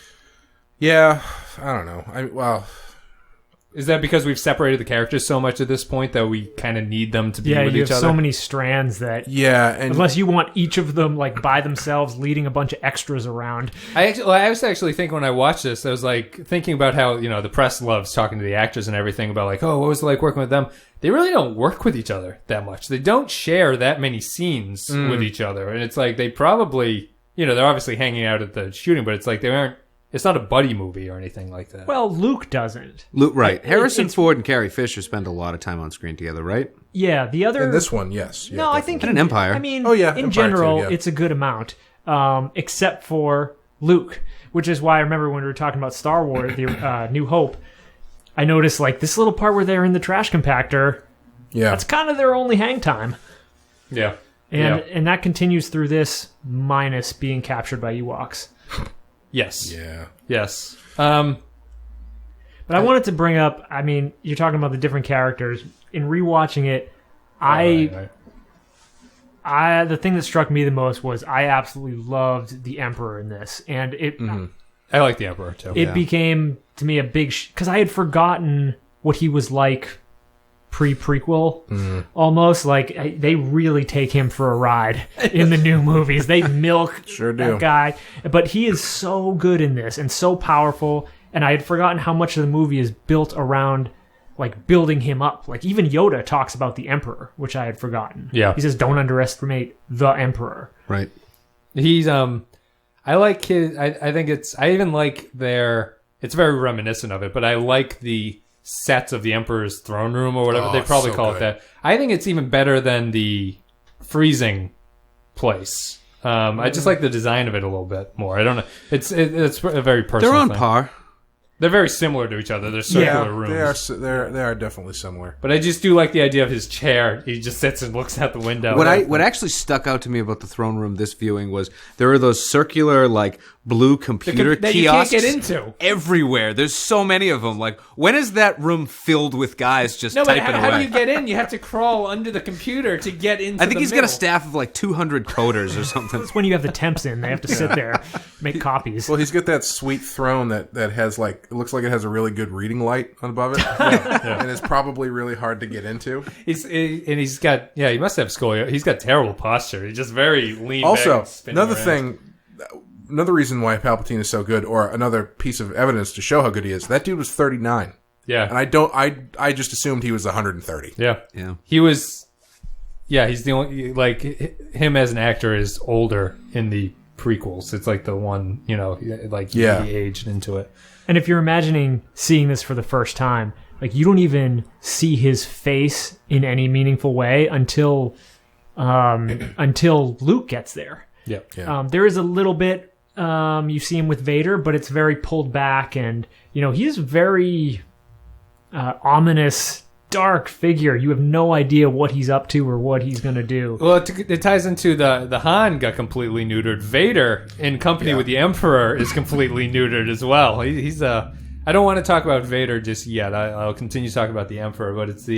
Speaker 2: Yeah, I don't know.
Speaker 1: Is that because we've separated the characters so much at this point that we kind of need them to be with
Speaker 4: you
Speaker 1: each
Speaker 4: have
Speaker 1: other?
Speaker 4: so many strands that
Speaker 2: and
Speaker 4: unless you want each of them by themselves leading a bunch of extras around.
Speaker 1: I was actually thinking when I watched this, I was thinking about how the press loves talking to the actors and everything about what was it like working with them. They really don't work with each other that much. They don't share that many scenes with each other, and it's they probably they're obviously hanging out at the shooting, but it's they aren't. It's not a buddy movie or anything like that.
Speaker 4: Well, Luke doesn't.
Speaker 3: Luke, right? Harrison Ford and Carrie Fisher spend a lot of time on screen together, right?
Speaker 4: Yeah, the other.
Speaker 2: In this one, yes. Yeah,
Speaker 4: no,
Speaker 2: definitely.
Speaker 4: I think
Speaker 3: in an Empire.
Speaker 4: I mean,
Speaker 2: in
Speaker 4: Empire general,
Speaker 2: too, yeah.
Speaker 4: it's a good amount, except for Luke, which is why I remember when we were talking about Star Wars, the New Hope. I noticed this little part where they're in the trash compactor.
Speaker 2: Yeah,
Speaker 4: that's kind of their only hang time.
Speaker 1: Yeah,
Speaker 4: and that continues through this, minus being captured by Ewoks.
Speaker 1: Yes.
Speaker 2: Yeah.
Speaker 1: Yes.
Speaker 4: But I wanted to bring up, you're talking about the different characters. In rewatching it, the thing that struck me the most was I absolutely loved the Emperor in this. And
Speaker 1: I like the Emperor, too.
Speaker 4: It became, to me, a big... Because I had forgotten what he was like pre-prequel, almost. They really take him for a ride in the new movies. They milk that guy. But he is so good in this and so powerful, and I had forgotten how much of the movie is built around building him up. Even Yoda talks about the Emperor, which I had forgotten.
Speaker 1: Yeah.
Speaker 4: He says, don't underestimate the Emperor.
Speaker 3: Right.
Speaker 1: He's I like his I think I even like it's very reminiscent of it, but I like the sets of the Emperor's throne room or whatever they probably call it that. I think it's even better than the freezing place. I just like the design of it a little bit more. I don't know. It's a very personal
Speaker 3: They're on
Speaker 1: thing.
Speaker 3: par.
Speaker 1: They're very similar to each other. They're circular rooms.
Speaker 2: They are definitely similar.
Speaker 1: But I just do like the idea of his chair. He just sits and looks out the window.
Speaker 3: What actually stuck out to me about the throne room this viewing was there are those circular blue computer
Speaker 1: that
Speaker 3: kiosks
Speaker 1: you can't get into
Speaker 3: everywhere. There's so many of them. When is that room filled with guys just typing away?
Speaker 1: How do you get in? You have to crawl under the computer to get into.
Speaker 3: I think he's got a staff of 200 coders or something.
Speaker 4: That's when you have the temps in. They have to sit there, make copies.
Speaker 2: Well, he's got that sweet throne that has it looks like it has a really good reading light above it, and it's probably really hard to get into.
Speaker 1: He must have scoliosis. He's got terrible posture. He's just very lean.
Speaker 2: Also,
Speaker 1: back, spinning
Speaker 2: another reason why Palpatine is so good, or another piece of evidence to show how good he is, that dude was 39.
Speaker 1: Yeah.
Speaker 2: And I just assumed he was 130.
Speaker 1: Yeah.
Speaker 3: Yeah.
Speaker 1: He was, he's the only, him as an actor is older in the prequels. It's the one, he aged into it.
Speaker 4: And if you're imagining seeing this for the first time, you don't even see his face in any meaningful way until Luke gets there.
Speaker 1: Yeah.
Speaker 4: There is a little bit you see him with Vader, but it's very pulled back, and he's very ominous, dark figure. You have no idea what he's up to or what he's going to do.
Speaker 1: Well, it ties into the Han got completely neutered. Vader, in company with the Emperor, is completely neutered as well. He's I don't want to talk about Vader just yet. I'll continue to talk about the Emperor, but it's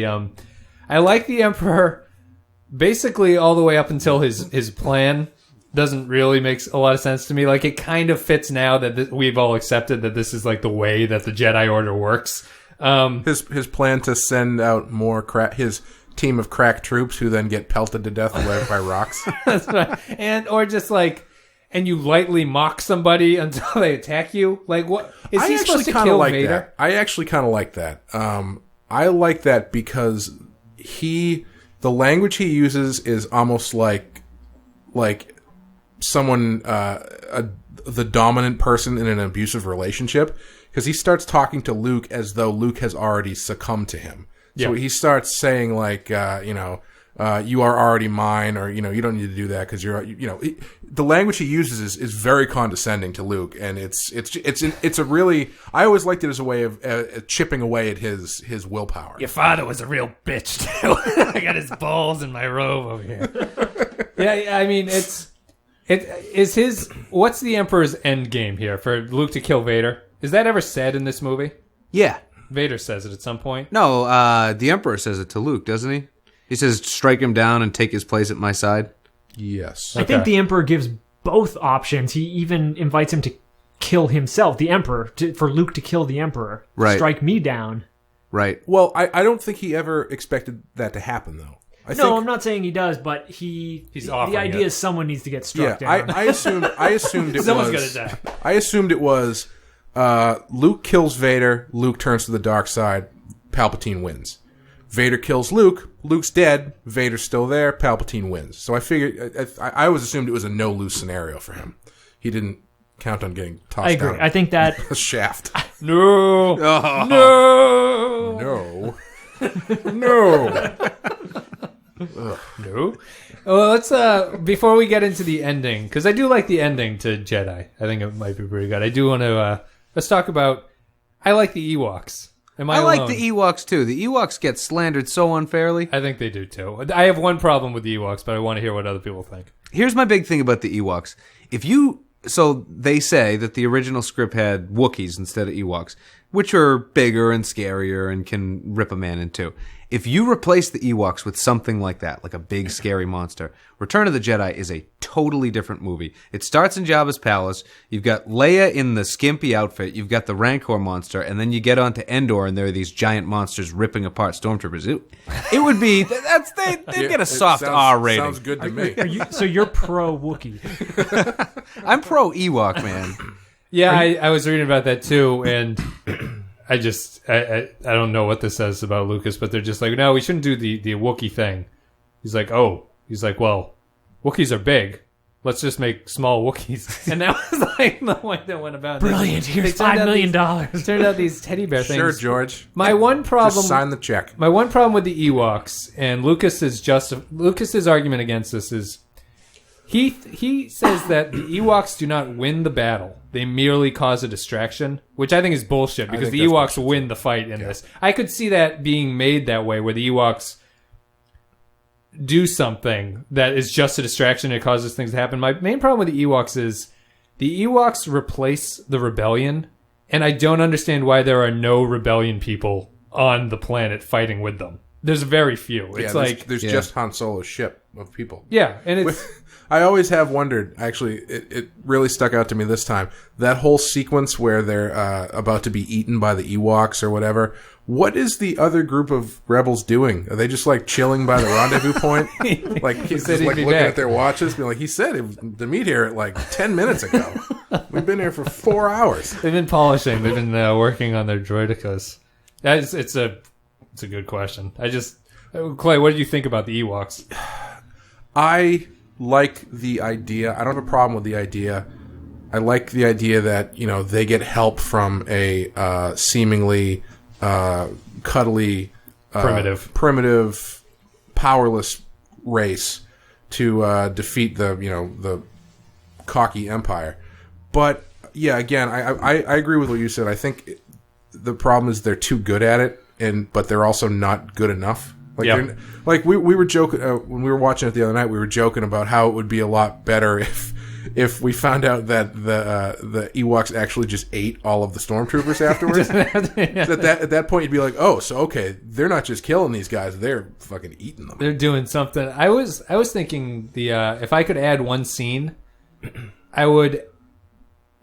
Speaker 1: I like the Emperor basically all the way up until his plan doesn't really make a lot of sense to me. It kind of fits now that we've all accepted that this is the way that the Jedi Order works.
Speaker 2: His plan to send out more his team of crack troops who then get pelted to death by rocks.
Speaker 1: That's right. Or just and you lightly mock somebody until they attack you. What is he supposed to kill Vader?
Speaker 2: That. I actually kind of like that. I like that because the language he uses is almost like someone the dominant person in an abusive relationship, because he starts talking to Luke as though Luke has already succumbed to him. So he starts saying you are already mine, or you don't need to do that because you're the language he uses is very condescending to Luke, and it's a really, I always liked it as a way of chipping away at his willpower.
Speaker 1: Your father was a real bitch too. I got his balls in my robe over here. Yeah, I mean What's the Emperor's end game here for Luke to kill Vader? Is that ever said in this movie?
Speaker 3: Yeah.
Speaker 1: Vader says it at some point.
Speaker 3: No, the Emperor says it to Luke, doesn't he? He says, strike him down and take his place at my side.
Speaker 2: Yes.
Speaker 4: I think the Emperor gives both options. He even invites him to kill himself, the Emperor, for Luke to kill the Emperor.
Speaker 3: Right.
Speaker 4: Strike me down.
Speaker 3: Right.
Speaker 2: Well, I don't think he ever expected that to happen, though.
Speaker 4: I'm not saying he does, but he's the idea is someone needs to get struck down.
Speaker 2: I assumed it
Speaker 1: Someone's
Speaker 2: was.
Speaker 1: gonna die.
Speaker 2: I assumed it was Luke kills Vader. Luke turns to the dark side. Palpatine wins. Vader kills Luke. Luke's dead. Vader's still there. Palpatine wins. So I figured. I always assumed it was a no lose scenario for him. He didn't count on getting tossed
Speaker 4: I agree.
Speaker 2: down
Speaker 4: I think that
Speaker 2: a shaft.
Speaker 1: No.
Speaker 2: No. No.
Speaker 1: No. Well, let's before we get into the ending, because I do like the ending to Jedi. I think it might be pretty good. I do want to let's talk about. I like the Ewoks. Am I
Speaker 3: like
Speaker 1: alone?
Speaker 3: the Ewoks too. The Ewoks get slandered so unfairly.
Speaker 1: I think they do too. I have one problem with the Ewoks, but I want to hear what other people think.
Speaker 3: Here's my big thing about the Ewoks. So they say that the original script had Wookiees instead of Ewoks, which are bigger and scarier and can rip a man in two. If you replace the Ewoks with something like that, like a big scary monster, Return of the Jedi is a totally different movie. It starts in Jabba's palace. You've got Leia in the skimpy outfit. You've got the Rancor monster, and then you get onto Endor, and there are these giant monsters ripping apart stormtroopers. It would be they'd get a soft R rating.
Speaker 2: Sounds good to me.
Speaker 4: so you're pro Wookiee.
Speaker 3: I'm pro Ewok, man.
Speaker 1: Yeah, I was reading about that too, and I don't know what this says about Lucas, but they're just like, no, we shouldn't do the Wookiee thing. He's like, well, Wookiees are big. Let's just make small Wookiees. And that was like the way that went about.
Speaker 4: Brilliant. Here's $5 million.
Speaker 1: Turned out these teddy bear things.
Speaker 2: Sure, George.
Speaker 1: My one problem.
Speaker 2: Just sign the check.
Speaker 1: My one problem with the Ewoks and Lucas's argument against this is he says that the Ewoks do not win the battle. They merely cause a distraction, which I think is bullshit because the Ewoks win the fight in this. I could see that being made that way where the Ewoks do something that is just a distraction and it causes things to happen. My main problem with the Ewoks is the Ewoks replace the rebellion, and I don't understand why there are no rebellion people on the planet fighting with them. There's very few. It's
Speaker 2: there's just Han Solo's ship of people.
Speaker 1: Yeah, and it's...
Speaker 2: I always have wondered, actually, it really stuck out to me this time, that whole sequence where they're about to be eaten by the Ewoks or whatever. What is the other group of rebels doing? Are they just like chilling by the rendezvous point? Like he's just like looking at their watches, being like, he said it was to meet here at like 10 minutes ago. We've been here for 4 hours.
Speaker 1: They've been polishing. They've been working on their droidicas. It's a good question. Clay, what did you think about the Ewoks?
Speaker 2: I like the idea. I don't have a problem with the idea. I like the idea that, they get help from a seemingly cuddly, primitive, powerless race to defeat the cocky empire. But yeah, again, I agree with what you said. I think the problem is they're too good at it, but they're also not good enough. Like we were joking when we were watching it the other night. We were joking about how it would be a lot better if we found out that the Ewoks actually just ate all of the stormtroopers afterwards. At that point, you'd be like, oh, so okay, they're not just killing these guys; they're fucking eating them.
Speaker 1: They're doing something. I was thinking if I could add one scene, I would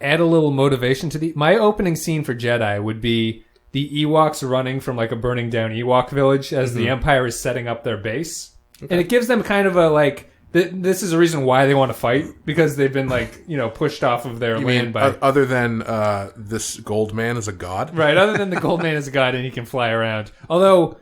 Speaker 1: add a little motivation to my opening scene for Jedi would be the Ewoks running from like a burning down Ewok village as the Empire is setting up their base. Okay. And it gives them kind of a like, this is a reason why they want to fight, because they've been like, pushed off of their land by...
Speaker 2: Other than this gold man is a god?
Speaker 1: Right, other than the gold man is a god and he can fly around. Although...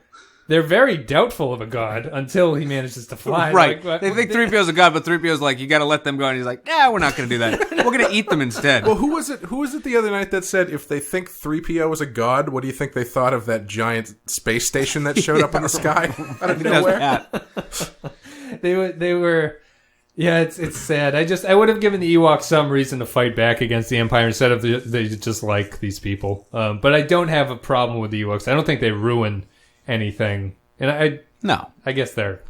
Speaker 1: they're very doubtful of a god until he manages to fly.
Speaker 3: Right.
Speaker 1: Like,
Speaker 3: they think 3PO's a god, but 3PO's like, you got to let them go. And he's like, we're not going to do that. We're going to eat them instead.
Speaker 2: Well, who was it the other night that said if they think 3PO was a god, what do you think they thought of that giant space station that showed up in the sky out of nowhere?
Speaker 1: They were... Yeah, it's sad. I would have given the Ewoks some reason to fight back against the Empire instead of they just like these people. But I don't have a problem with the Ewoks. I don't think they ruin anything, and I guess they're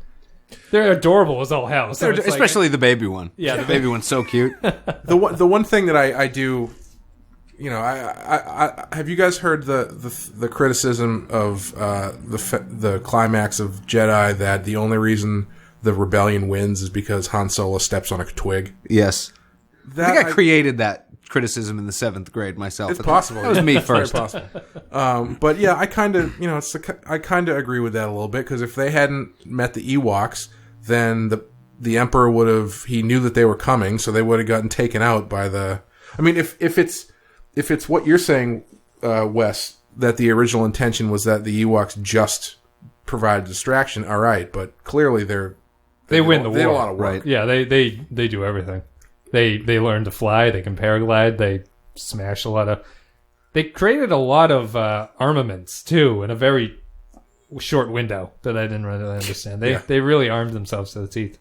Speaker 1: They're adorable as all hell. So it's like-
Speaker 3: Especially the baby one.
Speaker 1: Yeah,
Speaker 3: the baby one's so cute.
Speaker 2: The one thing that I do, I have you guys heard the criticism of the climax of Jedi that the only reason the rebellion wins is because Han Solo steps on a twig?
Speaker 3: Yes.
Speaker 2: That
Speaker 3: I think I created that criticism in the 7th grade myself.
Speaker 2: It's possible.
Speaker 3: That was me
Speaker 2: It's very
Speaker 3: first.
Speaker 2: possible. But yeah, I kind of I kind of agree with that a little bit, because if they hadn't met the Ewoks, then the Emperor would have, he knew that they were coming, so they would have gotten taken out by the. I mean, if it's what you're saying, Wes, that the original intention was that the Ewoks just provide distraction, all right, but clearly
Speaker 1: they win the
Speaker 2: They did a
Speaker 1: war.
Speaker 2: lot of work.
Speaker 3: Right.
Speaker 1: Yeah, they do everything. They learn to fly. They can paraglide. They smash a lot of. They created a lot of armaments too in a very short window that I didn't really understand. They really armed themselves to the teeth.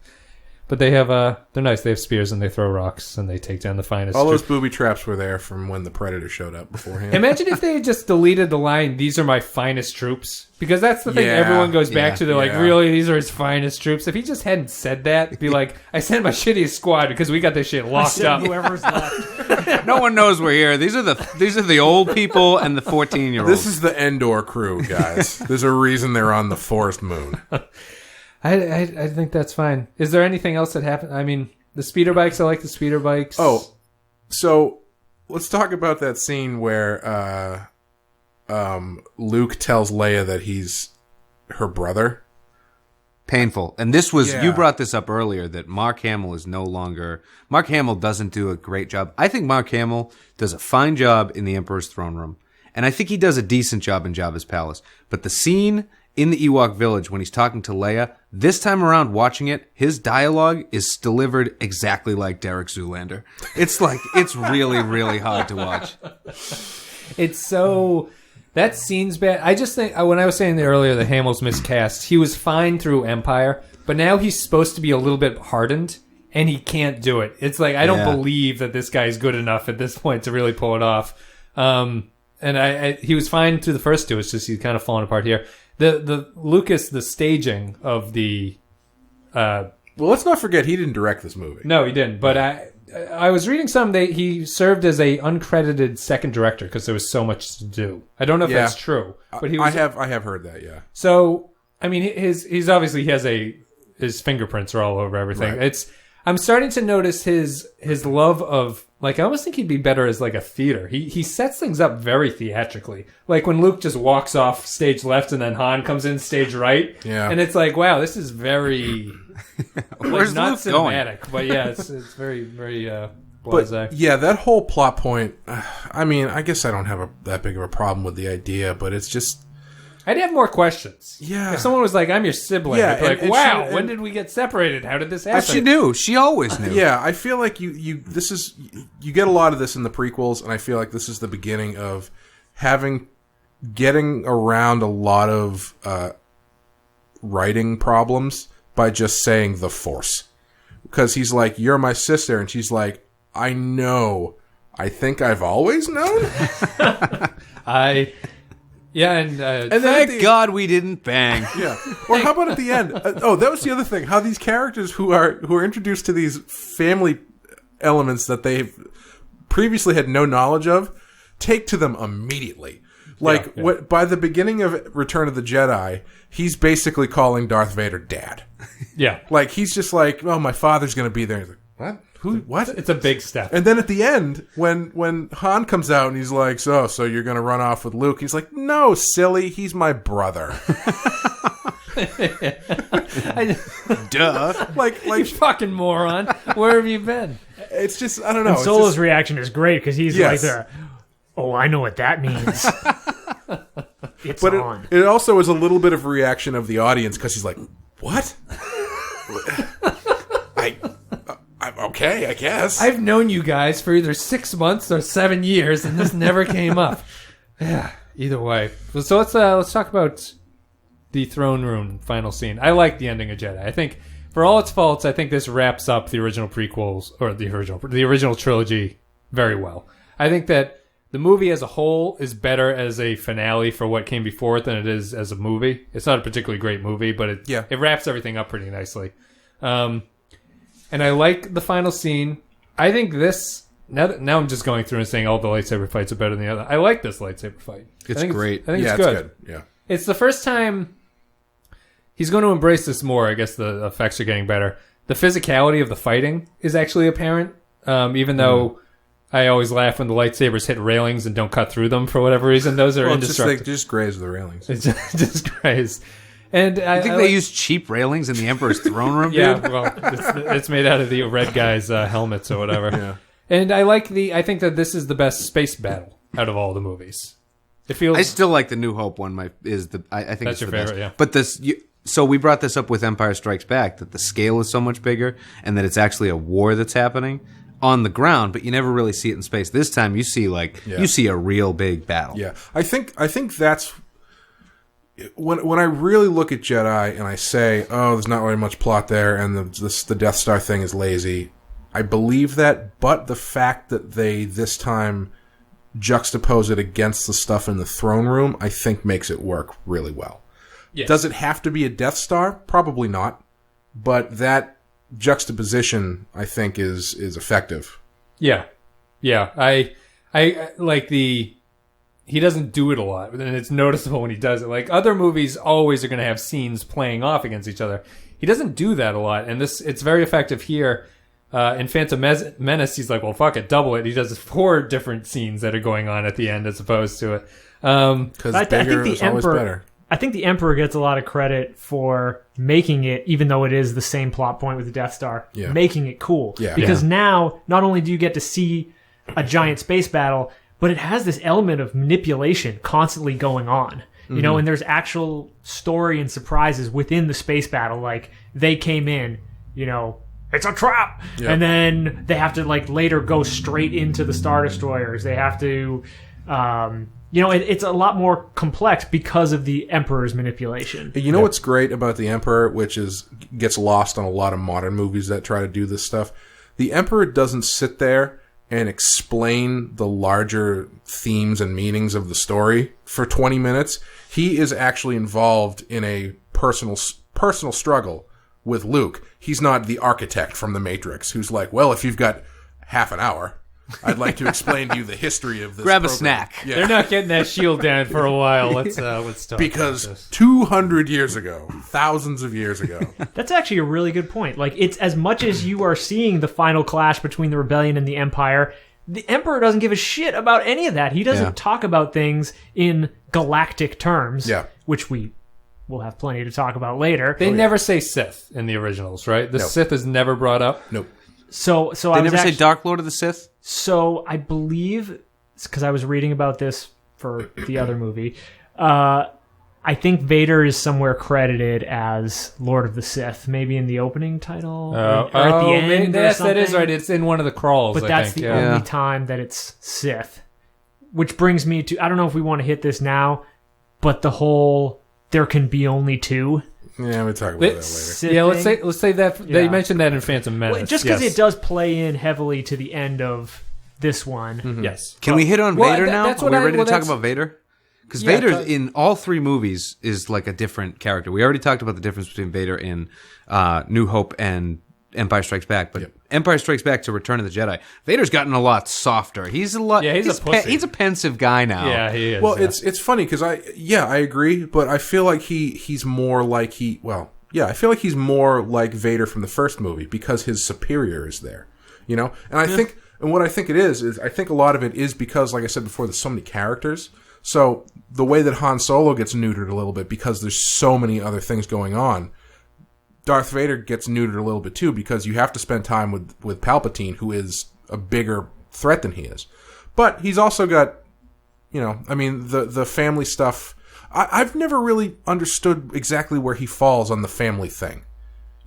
Speaker 1: But they have they're nice. They have spears and they throw rocks and they take down the finest.
Speaker 2: All those booby traps were there from when the Predator showed up beforehand.
Speaker 1: Imagine if they had just deleted the line, "These are my finest troops," because that's the thing
Speaker 2: Yeah,
Speaker 1: everyone goes back to. They're like,
Speaker 2: yeah.
Speaker 1: "Really, these are his finest troops." If he just hadn't said that, it'd be like, "I sent my shittiest squad because we got this shit locked
Speaker 4: Send
Speaker 1: up."
Speaker 4: whoever's left.
Speaker 3: No one knows we're here. These are the old people and the 14-year-olds.
Speaker 2: This is the Endor crew, guys. There's a reason they're on the forest moon.
Speaker 1: I think that's fine. Is there anything else that happened? I mean, the speeder bikes. I like the speeder bikes.
Speaker 2: Oh, so let's talk about that scene where Luke tells Leia that he's her brother.
Speaker 3: painful. And this was,
Speaker 2: Yeah.
Speaker 3: you brought this up earlier, that Mark Hamill is no longer, Mark Hamill doesn't do a great job. I think Mark Hamill does a fine job in the Emperor's Throne Room. And I think he does a decent job in Jabba's Palace. But the scene in the Ewok village when he's talking to Leia, this time around watching it, his dialogue is delivered exactly like Derek Zoolander. It's like, it's really, really hard to watch.
Speaker 1: It's so... That scene's bad. I just think, when I was saying earlier that Hamill's miscast, he was fine through Empire, but now he's supposed to be a little bit hardened, and he can't do it. It's like, I don't believe that this guy's good enough at this point to really pull it off. And he was fine through the first two. It's just he's kind of falling apart here. The Lucas, the staging of the...
Speaker 2: Well, let's not forget he didn't direct this movie.
Speaker 1: No, he didn't. But I was reading some that he served as a uncredited second director because there was so much to do. I don't know if that's true, but he was.
Speaker 2: I have heard that. Yeah.
Speaker 1: So I mean, he's obviously his fingerprints are all over everything.
Speaker 2: Right.
Speaker 1: I'm starting to notice his love of, like, I almost think he'd be better as like a theater. He sets things up very theatrically. Like when Luke just walks off stage left and then Han comes in stage right.
Speaker 2: Yeah.
Speaker 1: And it's like, wow, this is very
Speaker 3: Where's
Speaker 1: not
Speaker 3: Luke
Speaker 1: cinematic,
Speaker 3: going?
Speaker 1: but yeah, it's very
Speaker 2: But
Speaker 1: blasé.
Speaker 2: yeah, that whole plot point. I mean, I guess I don't have that big of a problem with the idea, but it's just.
Speaker 1: I'd have more questions.
Speaker 2: Yeah.
Speaker 1: If someone was like, "I'm your sibling,"
Speaker 2: Yeah,
Speaker 1: I'd be like,
Speaker 2: and
Speaker 1: "Wow,
Speaker 2: she-
Speaker 1: when
Speaker 2: and-
Speaker 1: did we get separated? How did this happen?"
Speaker 3: But she knew. She always knew.
Speaker 2: Yeah, I feel like you get a lot of this in the prequels, and I feel like this is the beginning of getting around a lot of writing problems by just saying the Force. Because he's like, "You're my sister," and she's like, "I know. I think I've always known."
Speaker 1: And
Speaker 2: then
Speaker 3: Thank God we didn't bang.
Speaker 2: Yeah. Or how about at the end? That was the other thing. How these characters who are introduced to these family elements that they've previously had no knowledge of, take to them immediately. Like by the beginning of Return of the Jedi, he's basically calling Darth Vader Dad.
Speaker 1: yeah,
Speaker 2: Like he's just like, "Oh, my father's going to be there." He's like, "What? Who? What?"
Speaker 1: it's a big step.
Speaker 2: And then at the end, when Han comes out and he's like, so you're going to run off with Luke? He's like, "No, silly, he's my brother."
Speaker 3: Duh.
Speaker 1: You fucking moron! Where have you been?
Speaker 2: It's just, I don't know.
Speaker 4: And
Speaker 2: it's
Speaker 4: Solo's
Speaker 2: just-
Speaker 4: reaction is great because he's
Speaker 2: Yes.
Speaker 4: like there. Oh, I know what that means. It's
Speaker 2: But
Speaker 4: on.
Speaker 2: it also is a little bit of a reaction of the audience because he's like, "What? I'm okay, I guess."
Speaker 1: I've known you guys for either 6 months or 7 years, and this never came up. Yeah. Either way, so let's talk about the throne room final scene. I like the ending of Jedi. I think, for all its faults, I think this wraps up the original prequels or the original trilogy very well. I think that the movie as a whole is better as a finale for what came before it than it is as a movie. It's not a particularly great movie, but it wraps everything up pretty nicely. And I like the final scene. I think this... Now I'm just going through and saying all the lightsaber fights are better than the other. I like this lightsaber fight.
Speaker 3: It's great.
Speaker 1: I think it's good.
Speaker 2: Yeah.
Speaker 1: It's the first time he's going to embrace this more. I guess the effects are getting better. The physicality of the fighting is actually apparent, even though I always laugh when the lightsabers hit railings and don't cut through them for whatever reason. Those are indestructible.
Speaker 2: They just graze the railings.
Speaker 1: It's just graze. And
Speaker 3: I think they use cheap railings in the Emperor's throne room, dude?
Speaker 1: Yeah, well, it's made out of the red guys' helmets or whatever.
Speaker 2: Yeah.
Speaker 1: And I think that this is the best space battle out of all the movies. It feels.
Speaker 3: I still like the New Hope one. I think
Speaker 1: that's
Speaker 3: it's
Speaker 1: your
Speaker 3: the
Speaker 1: favorite,
Speaker 3: best.
Speaker 1: yeah.
Speaker 3: But so we brought this up with Empire Strikes Back, that the scale is so much bigger and that it's actually a war that's happening on the ground, but you never really see it in space. This time you see you see a real big battle.
Speaker 2: Yeah, I think that's when I really look at Jedi and I say, oh, there's not really much plot there, and the Death Star thing is lazy. I believe that, but the fact that they this time juxtapose it against the stuff in the throne room, I think makes it work really well. Yes. Does it have to be a Death Star? Probably not. But that juxtaposition, I think, is effective.
Speaker 1: Yeah. Yeah. I like he doesn't do it a lot, and it's noticeable when he does it. Like, other movies always are going to have scenes playing off against each other. He doesn't do that a lot, and it's very effective here. In Phantom Menace, he's like, well, fuck it, double it. He does 4 different scenes that are going on at the end as opposed to it.
Speaker 2: Because bigger is always better.
Speaker 4: I think the Emperor gets a lot of credit for making it, even though it is the same plot point with the Death Star, making it cool.
Speaker 2: Yeah.
Speaker 4: Because now, not only do you get to see a giant space battle, but it has this element of manipulation constantly going on. You know, and there's actual story and surprises within the space battle. Like, they came in, it's a trap. Yep. And then they have to later go straight into the Star Destroyers. They have to, it's a lot more complex because of the Emperor's manipulation.
Speaker 2: You know what's great about the Emperor, which gets lost on a lot of modern movies that try to do this stuff? The Emperor doesn't sit there and explain the larger themes and meanings of the story for 20 minutes. He is actually involved in a personal struggle with Luke. He's not the architect from The Matrix who's like, well, if you've got half an hour, I'd like to explain to you the history of this
Speaker 3: Grab
Speaker 2: program.
Speaker 3: a snack.
Speaker 1: Yeah. They're not getting that shield down for a while. Let's talk
Speaker 2: because
Speaker 1: about this.
Speaker 2: 200 years ago, thousands of years ago.
Speaker 4: That's actually a really good point. It's as much as you are seeing the final clash between the Rebellion and the Empire, the Emperor doesn't give a shit about any of that. He doesn't talk about things in galactic terms, which we will have plenty to talk about later.
Speaker 1: They never say Sith in the originals, right? The Sith is never brought up.
Speaker 2: Nope.
Speaker 4: So
Speaker 3: they never say Dark Lord of the Sith?
Speaker 4: So I believe, because I was reading about this for the other movie, I think Vader is somewhere credited as Lord of the Sith, maybe in the opening title or at the end.
Speaker 1: Yes, that is right. It's in one of the crawls.
Speaker 4: But that's the only time that it's Sith. Which brings me to, I don't know if we want to hit this now, but the whole there can be only 2.
Speaker 2: Yeah, we'll talk about that later.
Speaker 1: Yeah, let's say that they mentioned that in Phantom Menace.
Speaker 4: Well, just because it does play in heavily to the end of this one.
Speaker 2: Mm-hmm.
Speaker 1: Yes.
Speaker 3: Can we hit on Vader now?
Speaker 1: That's
Speaker 3: Are we ready to talk about Vader? Because Vader in all 3 movies is like a different character. We already talked about the difference between Vader in New Hope and Empire Strikes Back, but Empire Strikes Back to Return of the Jedi, Vader's gotten a lot softer. He's a lot.
Speaker 1: Yeah, he's a pussy.
Speaker 3: He's a pensive guy now.
Speaker 1: Yeah, he is.
Speaker 2: Well, it's funny because I agree, but I feel like he's more like I feel like he's more like Vader from the first movie because his superior is there, and I think, and what I think it is I think a lot of it is because, like I said before, there's so many characters. So the way that Han Solo gets neutered a little bit because there's so many other things going on, Darth Vader gets neutered a little bit too because you have to spend time with Palpatine, who is a bigger threat than he is. But he's also got, the family stuff. I've never really understood exactly where he falls on the family thing.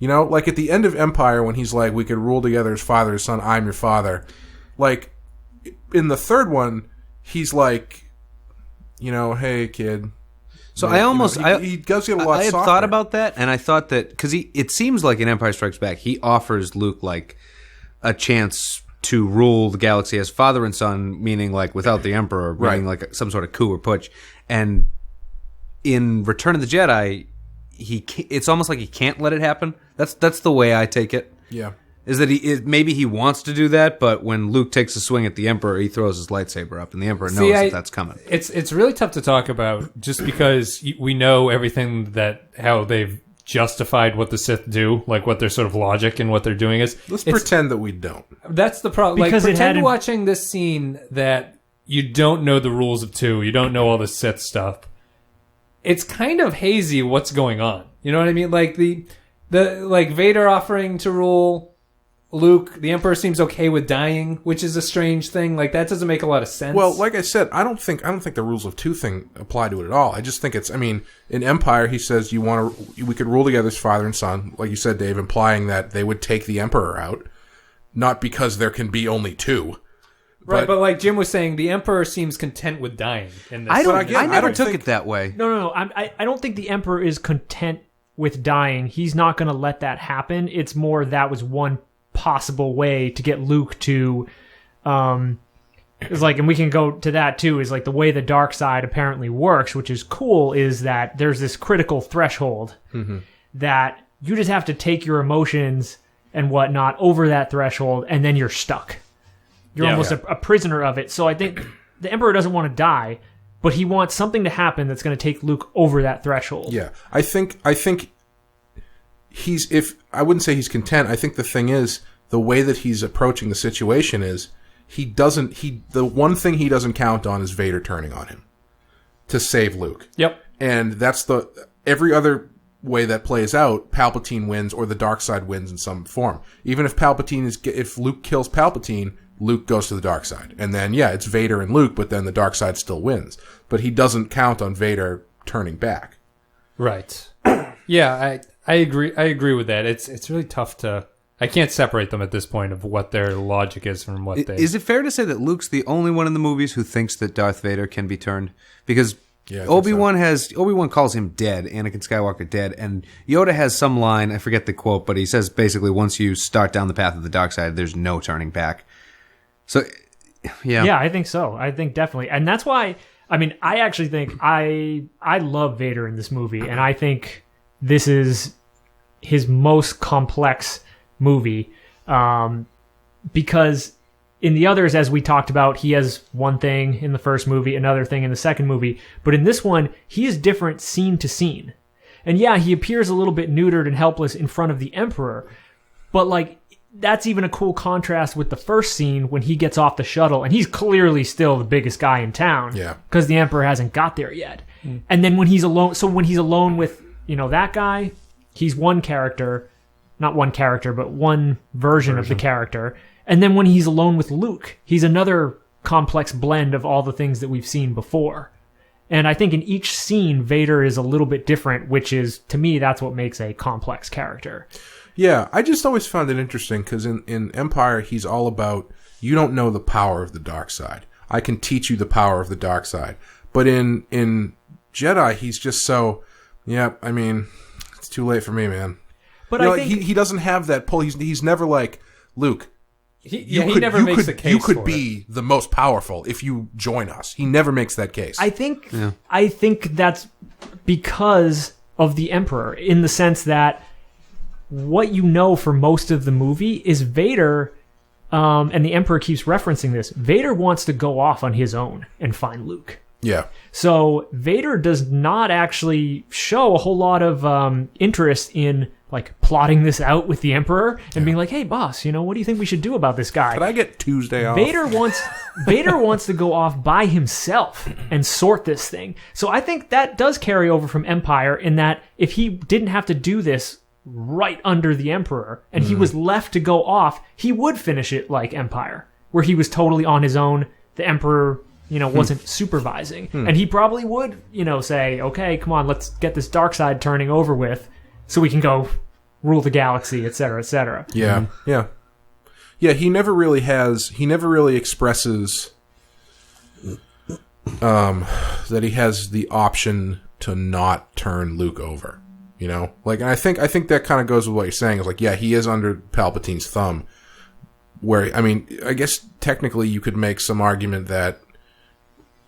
Speaker 2: Like at the end of Empire when he's like, we could rule together as father and son, I'm your father. Like, in the third one, he's like, hey, kid.
Speaker 3: So
Speaker 2: he does get a lot
Speaker 3: I had
Speaker 2: softer.
Speaker 3: thought about that, and I thought that, because it seems like in Empire Strikes Back, he offers Luke, like, a chance to rule the galaxy as father and son, meaning like without the Emperor, meaning like some sort of coup or putsch. And in Return of the Jedi, it's almost like he can't let it happen. That's the way I take it.
Speaker 2: Yeah.
Speaker 3: Is that maybe he wants to do that, but when Luke takes a swing at the Emperor, he throws his lightsaber up, and the Emperor knows that's coming.
Speaker 1: It's really tough to talk about just because we know everything how they've justified what the Sith do, like what their sort of logic and what they're doing is.
Speaker 2: Let's pretend that we don't.
Speaker 1: That's the problem. Like,
Speaker 4: Because
Speaker 1: pretend watching this scene that you don't know the rules of 2, you don't know all the Sith stuff. It's kind of hazy what's going on. You know what I mean? Like the like Vader offering to rule Luke, the Emperor seems okay with dying, which is a strange thing. Like, that doesn't make a lot of sense.
Speaker 2: Well, like I said, I don't think the rules of 2 thing apply to it at all. I just think in Empire, he says we could rule together as father and son, like you said, Dave, implying that they would take the Emperor out, not because there can be only 2.
Speaker 1: Right, but like Jim was saying, the Emperor seems content with dying in this.
Speaker 3: I never took it that way.
Speaker 4: No. I don't think the Emperor is content with dying. He's not going to let that happen. It's more that was one possible way to get Luke to is like, and we can go to that too, is like the way the dark side apparently works, which is cool, is that there's this critical threshold that you just have to take your emotions and whatnot over that threshold, and then you're stuck. You're almost a prisoner of it. So I think the Emperor doesn't want to die, but he wants something to happen that's going to take Luke over that threshold.
Speaker 2: Yeah, I think I wouldn't say he's content. I think the thing is, the way that he's approaching the situation is, the one thing he doesn't count on is Vader turning on him to save Luke.
Speaker 1: Yep.
Speaker 2: And that's every other way that plays out, Palpatine wins or the dark side wins in some form. Even if Luke kills Palpatine, Luke goes to the dark side. And then, it's Vader and Luke, but then the dark side still wins. But he doesn't count on Vader turning back.
Speaker 1: Right. Yeah, I agree. I agree with that. It's really tough to. I can't separate them at this point of what their logic is from what they.
Speaker 3: Is it fair to say that Luke's the only one in the movies who thinks that Darth Vader can be turned? Because Obi-Wan calls him dead, Anakin Skywalker dead, and Yoda has some line, I forget the quote, but he says basically once you start down the path of the dark side, there's no turning back. So, yeah.
Speaker 4: Yeah, I think so. I think definitely. And that's why, I actually think I love Vader in this movie, and I think this is his most complex movie, because in the others, as we talked about, he has one thing in the first movie, another thing in the second movie, but in this one, he is different scene to scene. And yeah, he appears a little bit neutered and helpless in front of the Emperor, but like, that's even a cool contrast with the first scene when he gets off the shuttle, and he's clearly still the biggest guy in town, because the Emperor hasn't got there yet. And then when he's alone with that guy, he's one character, not one character, but one version of the character. And then when he's alone with Luke, he's another complex blend of all the things that we've seen before. And I think in each scene, Vader is a little bit different, which is, to me, that's what makes a complex character.
Speaker 2: Yeah, I just always found it interesting, because in Empire, he's all about, you don't know the power of the dark side. I can teach you the power of the dark side. But in Jedi, he's just so, it's too late for me, man.
Speaker 4: But
Speaker 2: I think he doesn't have that pull. He's never like, Luke,
Speaker 1: he never makes the case.
Speaker 2: You could be the most powerful if you join us. He never makes that case.
Speaker 4: I think that's because of the Emperor, in the sense that what you know for most of the movie is Vader, and the Emperor keeps referencing this, Vader wants to go off on his own and find Luke.
Speaker 2: Yeah.
Speaker 4: So Vader does not actually show a whole lot of interest in like plotting this out with the Emperor and being like, "Hey, boss, what do you think we should do about this guy?"
Speaker 2: Could I get Tuesday off?
Speaker 4: Vader wants to go off by himself and sort this thing. So I think that does carry over from Empire, in that if he didn't have to do this right under the Emperor and he was left to go off, he would finish it like Empire, where he was totally on his own. The Emperor wasn't supervising. And he probably would, say, okay, come on, let's get this dark side turning over with so we can go rule the galaxy, etc., etc.
Speaker 2: Yeah, yeah, he never really expresses that he has the option to not turn Luke over, and I think that kind of goes with what you're saying. Is like, yeah, he is under Palpatine's thumb, where, I mean, I guess technically you could make some argument that,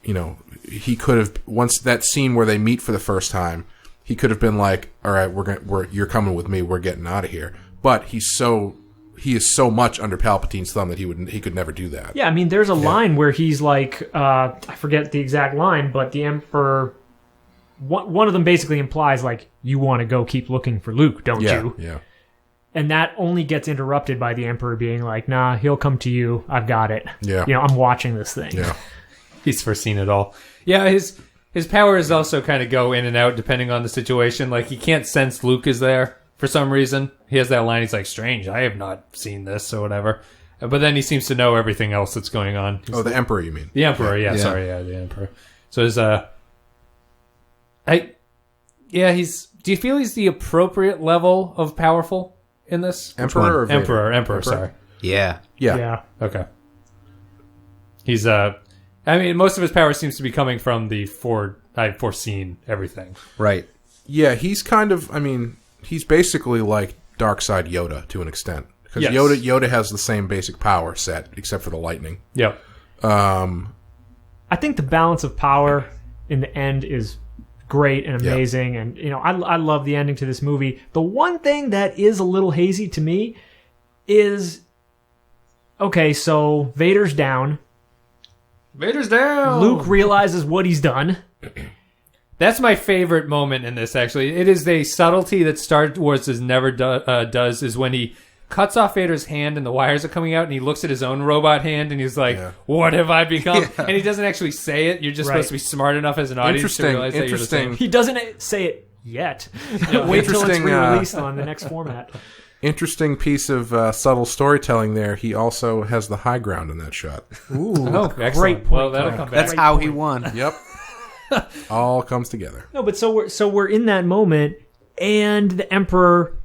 Speaker 2: you know, he could have, once that scene where they meet for the first time, he could have been like, all right, you're coming with me, we're getting out of here. But he is so much under Palpatine's thumb that he could never do that.
Speaker 4: Yeah, I mean, there's a line where he's like, I forget the exact line, but the Emperor, one of them basically implies, like, you want to go keep looking for Luke, don't you?
Speaker 2: Yeah.
Speaker 4: And that only gets interrupted by the Emperor being like, nah, he'll come to you. I've got it.
Speaker 2: Yeah.
Speaker 4: You know, I'm watching this thing.
Speaker 2: Yeah.
Speaker 1: He's foreseen it all. Yeah, his powers also kind of go in and out depending on the situation. Like, he can't sense Luke is there for some reason. He has that line, he's like, strange, I have not seen this, or whatever. But then he seems to know everything else that's going on.
Speaker 2: The Emperor, you mean?
Speaker 1: The Emperor, the Emperor. So his, do you feel he's the appropriate level of powerful in this?
Speaker 2: Emperor or Vader?
Speaker 1: Emperor, sorry.
Speaker 3: Yeah.
Speaker 4: Yeah.
Speaker 1: Okay. He's, I mean, most of his power seems to be coming from I've foreseen everything.
Speaker 3: Right.
Speaker 2: Yeah, he's kind of, I mean, he's basically like dark side Yoda to an extent. Because
Speaker 1: Yes.
Speaker 2: Yoda has the same basic power set, except for the lightning.
Speaker 1: Yep.
Speaker 4: I think the balance of power in the end is great and amazing. And, you know, I love the ending to this movie. The one thing that is a little hazy to me is, okay, so Vader's down.
Speaker 1: Vader's down!
Speaker 4: Luke realizes what he's done.
Speaker 1: That's my favorite moment in this, actually. It is a subtlety that Star Wars never does, is when he cuts off Vader's hand and the wires are coming out and he looks at his own robot hand and he's like, what have I become? Yeah. And he doesn't actually say it. You're just supposed to be smart enough as an audience to realize that you're the same.
Speaker 4: He doesn't say it yet. Wait till it's re-released on the next format.
Speaker 2: Interesting piece of subtle storytelling there. He also has the high ground in that shot.
Speaker 4: Ooh,
Speaker 1: excellent.
Speaker 4: Great point.
Speaker 1: Well, that'll come back.
Speaker 3: That's how he won.
Speaker 2: Yep. All comes together.
Speaker 4: No, but so we're in that moment, and the Emperor,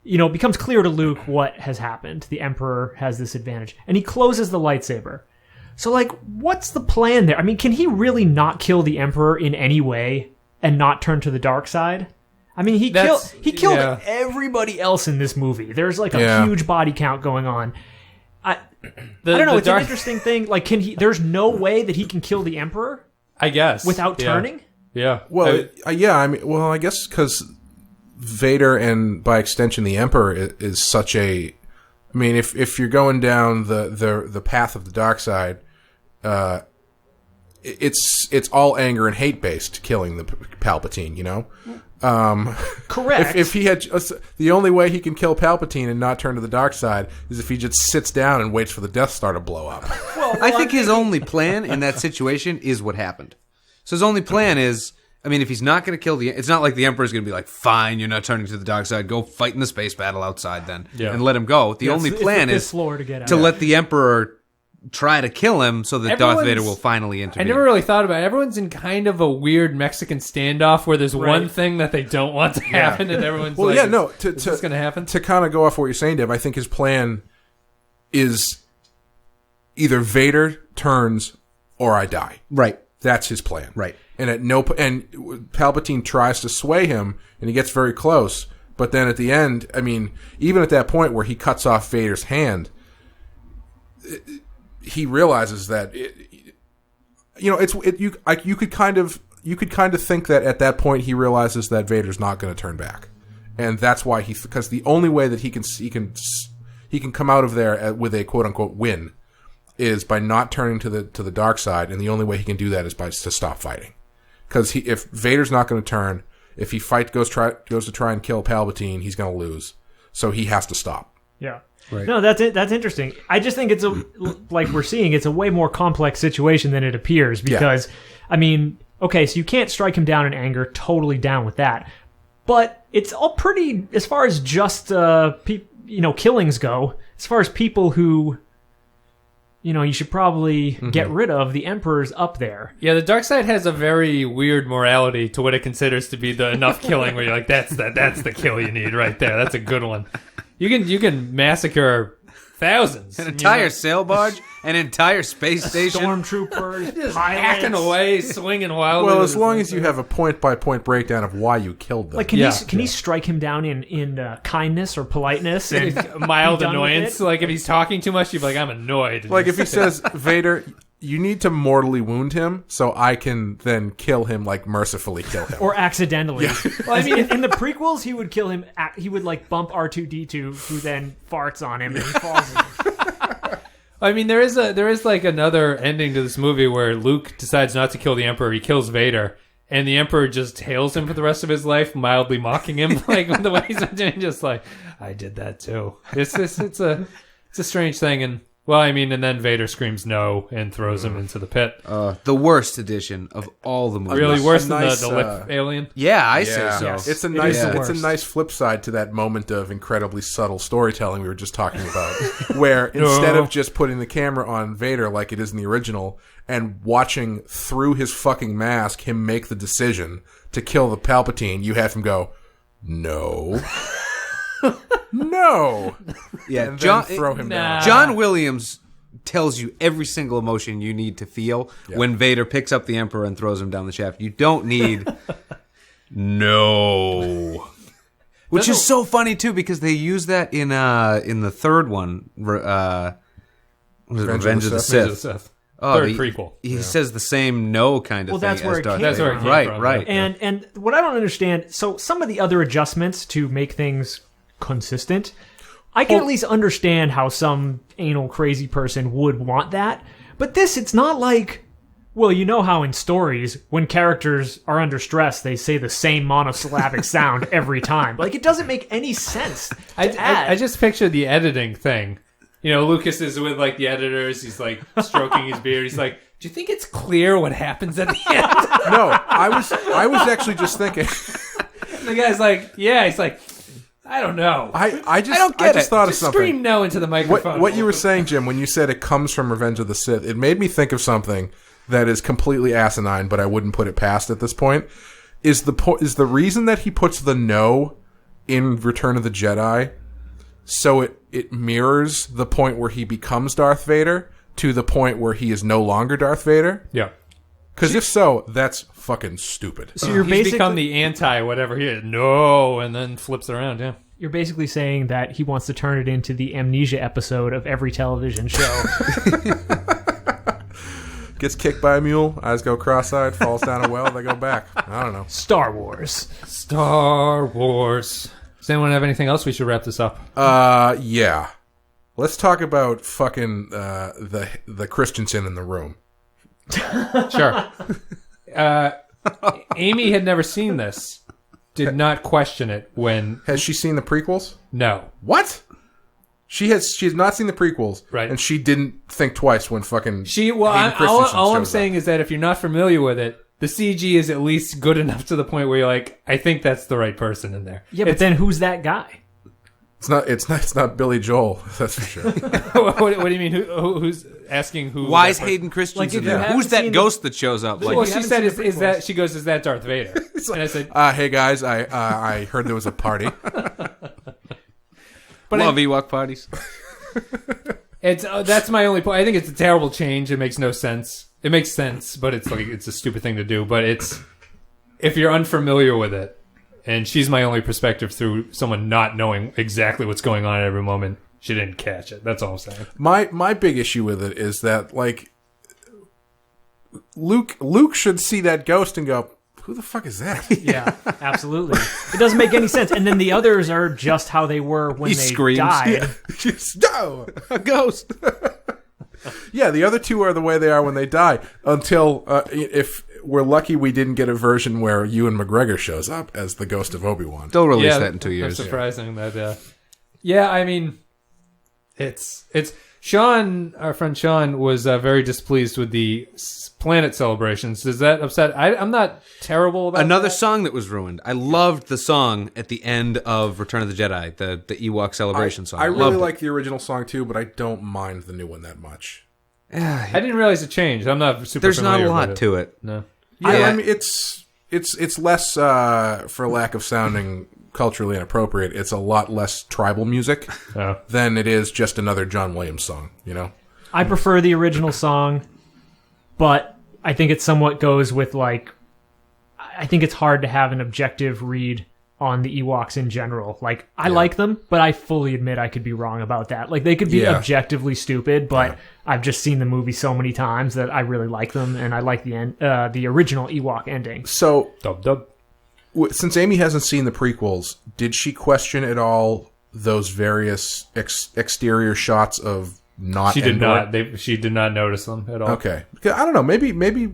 Speaker 4: you know, becomes clear to Luke what has happened. The Emperor has this advantage, and he closes the lightsaber. So, like, what's the plan there? I mean, can he really not kill the Emperor in any way and not turn to the dark side? I mean, he killed everybody else in this movie. There's like a huge body count going on. I don't know. It's an interesting thing. Like, there's no way that he can kill the Emperor.
Speaker 1: I guess
Speaker 4: without turning.
Speaker 1: Yeah.
Speaker 2: Well, I guess because Vader and by extension the Emperor is such a. I mean, if you're going down the path of the dark side, it's all anger and hate based killing the Palpatine. You know.
Speaker 4: Correct.
Speaker 2: If he had the only way he can kill Palpatine and not turn to the dark side is if he just sits down and waits for the Death Star to blow up.
Speaker 3: Well, I think his only plan in that situation is what happened. So his only plan is, I mean, if he's not going to kill it's not like the Emperor's going to be like, fine, you're not turning to the dark side, go fight in the space battle outside then, and let him go. The only plan is
Speaker 4: to
Speaker 3: let the Emperor try to kill him so that Darth Vader will finally intervene.
Speaker 1: I never really thought about it. Everyone's in kind of a weird Mexican standoff where there's one thing that they don't want to happen, and everyone's is this going to happen?
Speaker 2: To kind of go off what you're saying, Dave, I think his plan is either Vader turns or I die.
Speaker 3: Right.
Speaker 2: That's his plan.
Speaker 3: Right.
Speaker 2: And and Palpatine tries to sway him, and he gets very close. But then at the end, I mean, even at that point where he cuts off Vader's hand, he realizes that you could kind of think that at that point he realizes that Vader's not going to turn back, and that's why because the only way that he can come out of there with a quote unquote win is by not turning to the dark side, and the only way he can do that is to stop fighting. Because if Vader's not going to turn, if he goes to try and kill Palpatine, he's going to lose. So he has to stop.
Speaker 4: Yeah.
Speaker 2: Right.
Speaker 4: No, that's interesting. I just think it's like we're seeing, it's a way more complex situation than it appears because, I mean, okay, so you can't strike him down in anger, totally down with that. But it's all pretty, as far as just, killings go, as far as people who, you should probably get rid of, the Emperor's up there.
Speaker 1: Yeah, the dark side has a very weird morality to what it considers to be the enough killing where you're like, that's the kill you need right there. That's a good one. You can massacre thousands.
Speaker 3: An entire sail barge, an entire space station.
Speaker 4: Stormtroopers,
Speaker 1: Just
Speaker 4: pilots.
Speaker 1: hacking away, swinging wildly.
Speaker 2: Well,
Speaker 1: with
Speaker 2: as
Speaker 1: his
Speaker 2: long
Speaker 1: lightsaber.
Speaker 2: as you have a point-by-point breakdown of why you killed them.
Speaker 4: Like, can
Speaker 1: Yeah.
Speaker 4: he strike him down in kindness or politeness and
Speaker 1: mild
Speaker 4: be done with
Speaker 1: annoyance.
Speaker 4: it?
Speaker 1: Like if he's talking too much, you'd be like, I'm annoyed.
Speaker 2: Like if he says, Vader, you need to mortally wound him so I can then kill him, like mercifully kill him.
Speaker 4: or accidentally. Well, I mean, in the prequels, he would kill him. He would like bump R2D2, who then farts on him and he falls.
Speaker 1: I mean, there is like another ending to this movie where Luke decides not to kill the Emperor. He kills Vader, and the Emperor just hails him for the rest of his life, mildly mocking him, like the way he's doing, just like, I did that too. It's a strange thing, and well, I mean, and then Vader screams no and throws him into the pit.
Speaker 3: The worst edition of all the movies.
Speaker 1: Really worse than
Speaker 2: nice,
Speaker 1: the lip alien.
Speaker 3: Yeah, I say so.
Speaker 4: Yes.
Speaker 2: It's a
Speaker 4: It
Speaker 2: nice,
Speaker 4: is the
Speaker 2: it's a
Speaker 4: worst.
Speaker 2: nice flip side to that moment of incredibly subtle storytelling we were just talking about, where instead of just putting the camera on Vader like it is in the original and watching through his fucking mask him make the decision to kill the Palpatine, you have him go, no, no,
Speaker 3: Yeah,
Speaker 2: and then throw him down.
Speaker 3: John Williams tells you every single emotion you need to feel when Vader picks up the Emperor and throws him down the shaft. You don't need no. Which is so funny too because they use that in the third one, Revenge of the Sith. Oh,
Speaker 1: Third prequel.
Speaker 3: He says the same no kind of
Speaker 4: Well,
Speaker 3: thing.
Speaker 4: that's where
Speaker 3: as
Speaker 4: it
Speaker 3: Darth
Speaker 4: came
Speaker 1: That's where it
Speaker 3: Vader.
Speaker 1: came
Speaker 3: Right,
Speaker 1: from,
Speaker 3: right.
Speaker 4: And what I don't understand, so some of the other adjustments to make things consistent, I can at least understand how some anal crazy person would want that. But this, it's not like, well, you know how in stories, when characters are under stress, they say the same monosyllabic sound every time. Like, it doesn't make any sense to add.
Speaker 1: I just picture the editing thing. You know, Lucas is with like the editors. He's like stroking his beard. He's like, "Do you think it's clear what happens at the end?"
Speaker 2: No, I was actually just thinking.
Speaker 1: The guy's like, "Yeah." He's like, "I don't know."
Speaker 2: I just
Speaker 3: don't get it.
Speaker 2: thought
Speaker 1: Just
Speaker 2: of something.
Speaker 1: scream no into the microphone.
Speaker 2: What you were saying, Jim, when you said it comes from Revenge of the Sith, it made me think of something that is completely asinine, but I wouldn't put it past at this point. Is the reason that he puts the no in Return of the Jedi so it mirrors the point where he becomes Darth Vader to the point where he is no longer Darth Vader?
Speaker 1: Yeah.
Speaker 2: Because if so, that's fucking stupid.
Speaker 4: So you're
Speaker 1: He's
Speaker 4: basically
Speaker 1: become the anti whatever he is. No, and then flips around. Yeah.
Speaker 4: you're basically saying that he wants to turn it into the amnesia episode of every television show.
Speaker 2: Gets kicked by a mule, eyes go cross-eyed, falls down a well, they go back. I don't know.
Speaker 4: Star Wars.
Speaker 1: Star Wars. Does anyone have anything else? We should wrap this up.
Speaker 2: Yeah. Let's talk about fucking the Christensen in the room.
Speaker 1: Sure. Amy had never seen this. Did not question it when...
Speaker 2: Has she seen the prequels?
Speaker 1: No.
Speaker 2: What? She has not seen the prequels,
Speaker 1: Right.
Speaker 2: And she didn't think twice when fucking Hayden
Speaker 1: All
Speaker 2: Christensen
Speaker 1: I'm
Speaker 2: shows
Speaker 1: saying
Speaker 2: up.
Speaker 1: is that if you're not familiar with it, the CG is at least good enough to the point where you're like, I think that's the right person in there.
Speaker 4: Yeah, but then who's that guy?
Speaker 2: It's not Billy Joel, that's for sure.
Speaker 1: what do you mean? Who's asking who?
Speaker 3: Why
Speaker 1: that
Speaker 3: is
Speaker 1: person-
Speaker 3: Hayden Christensen
Speaker 4: Like, if you
Speaker 3: there?
Speaker 4: haven't
Speaker 3: Who's that
Speaker 4: seen
Speaker 3: ghost that shows up? Like,
Speaker 1: Well,
Speaker 4: you
Speaker 1: she
Speaker 4: haven't
Speaker 1: said,
Speaker 4: seen the
Speaker 1: is that
Speaker 4: prequels.
Speaker 1: she goes, is that Darth Vader? And I said,
Speaker 2: Hey guys, I heard there was a party.
Speaker 1: but
Speaker 3: love Ewok parties.
Speaker 1: it's that's my only point. I think it's a terrible change. It makes no sense. It makes sense, but it's like it's a stupid thing to do. But it's if you're unfamiliar with it, and she's my only perspective through someone not knowing exactly what's going on at every moment. She didn't catch it. That's all I'm saying.
Speaker 2: My big issue with it is that like Luke should see that ghost and go, who the fuck is that?
Speaker 4: Yeah, absolutely. It doesn't make any sense. And then the others are just how they were when
Speaker 3: He
Speaker 4: they
Speaker 3: screams.
Speaker 4: died.
Speaker 2: No, a ghost. Yeah, the other two are the way they are when they die. Until if we're lucky, we didn't get a version where Ewan McGregor shows up as the ghost of Obi-Wan.
Speaker 3: They'll release that in 2 years.
Speaker 1: That's surprising that. Yeah, I mean, it's Sean. Our friend Sean was very displeased with the planet celebrations. Does that upset? I'm not terrible about
Speaker 3: Another
Speaker 1: that.
Speaker 3: song that was ruined. I loved the song at the end of Return of the Jedi, the Ewok celebration song.
Speaker 2: I really
Speaker 3: Loved it.
Speaker 2: like the original song too, but I don't mind the new one that much.
Speaker 1: I didn't realize it changed. I'm not super.
Speaker 3: There's not a
Speaker 1: familiar
Speaker 3: lot
Speaker 1: with
Speaker 3: to it.
Speaker 1: No.
Speaker 2: Yeah,
Speaker 3: Yeah.
Speaker 2: I mean it's less for lack of sounding culturally inappropriate, it's a lot less tribal music than it is just another John Williams song, you know?
Speaker 4: I prefer the original song, but I think it somewhat goes with, like, I think it's hard to have an objective read on the Ewoks in general. Like, I like them, but I fully admit I could be wrong about that. Like, they could be objectively stupid, but I've just seen the movie so many times that I really like them, and I like the original Ewok ending.
Speaker 2: So,
Speaker 1: Dub.
Speaker 2: Since Amy hasn't seen the prequels, did she question at all those various exterior shots of not
Speaker 1: She did
Speaker 2: Endor?
Speaker 1: not. She did not notice them at all.
Speaker 2: Okay. I don't know. Maybe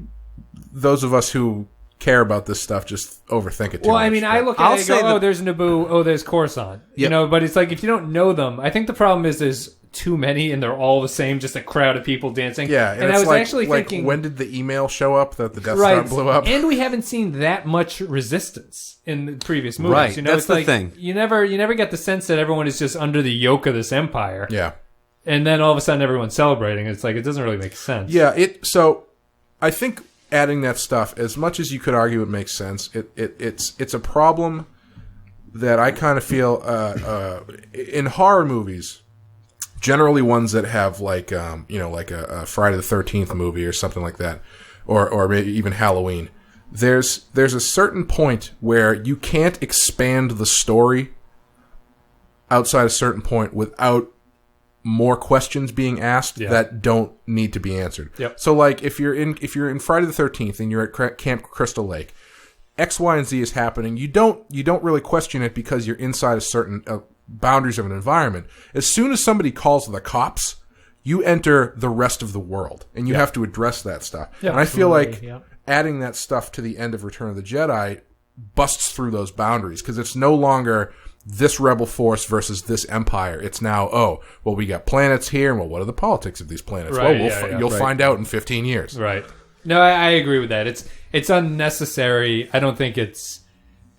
Speaker 2: those of us who care about this stuff just overthink it too
Speaker 1: Well,
Speaker 2: much.
Speaker 1: I mean, I look at it and go, there's Naboo, oh, there's Coruscant. You know, but it's like, if you don't know them, I think the problem is there's too many and they're all the same, just a crowd of people dancing.
Speaker 2: Yeah,
Speaker 1: and I was actually thinking,
Speaker 2: when did the email show up that the Death Star blew up?
Speaker 1: And we haven't seen that much resistance in the previous movies.
Speaker 3: Right,
Speaker 1: You know,
Speaker 3: that's
Speaker 1: it's
Speaker 3: the
Speaker 1: like,
Speaker 3: thing.
Speaker 1: You never get the sense that everyone is just under the yoke of this empire.
Speaker 2: Yeah.
Speaker 1: And then all of a sudden everyone's celebrating. It's like, it doesn't really make sense.
Speaker 2: Yeah, so I think adding that stuff, as much as you could argue it makes sense, it's a problem that I kind of feel in horror movies, generally ones that have like like a Friday the 13th movie or something like that, or maybe even Halloween. There's a certain point where you can't expand the story outside a certain point without more questions being asked that don't need to be answered.
Speaker 1: Yep.
Speaker 2: So, like, if you're in Friday the 13th and you're at Camp Crystal Lake, X, Y, and Z is happening. You don't really question it because you're inside a certain boundaries of an environment. As soon as somebody calls the cops, you enter the rest of the world, and you have to address that stuff.
Speaker 1: Yeah,
Speaker 2: and I feel like adding that stuff to the end of Return of the Jedi busts through those boundaries because it's no longer this rebel force versus this empire. It's now, we got planets here, and what are the politics of these planets?
Speaker 1: Right,
Speaker 2: You'll find out in 15 years.
Speaker 1: Right. No, I agree with that. It's unnecessary. I don't think it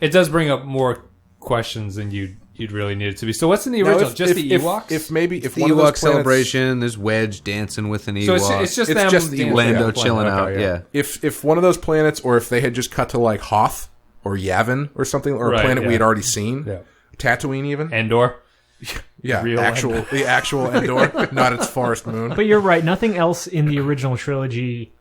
Speaker 1: does bring up more questions than you'd really need it to be. So what's in the original? Just the Ewoks?
Speaker 2: If
Speaker 3: the
Speaker 2: one
Speaker 3: Ewok
Speaker 2: of those planets,
Speaker 3: celebration, there's Wedge dancing with an Ewok.
Speaker 1: So it's just them dancing.
Speaker 3: Lando chilling out, yeah.
Speaker 2: If one of those planets, or if they had just cut to like Hoth or Yavin or something, or a planet we had already seen, Tatooine even,
Speaker 1: Endor.
Speaker 2: Yeah,
Speaker 1: Endor.
Speaker 2: the actual Endor, not its forest moon.
Speaker 4: But you're right. Nothing else in the original trilogy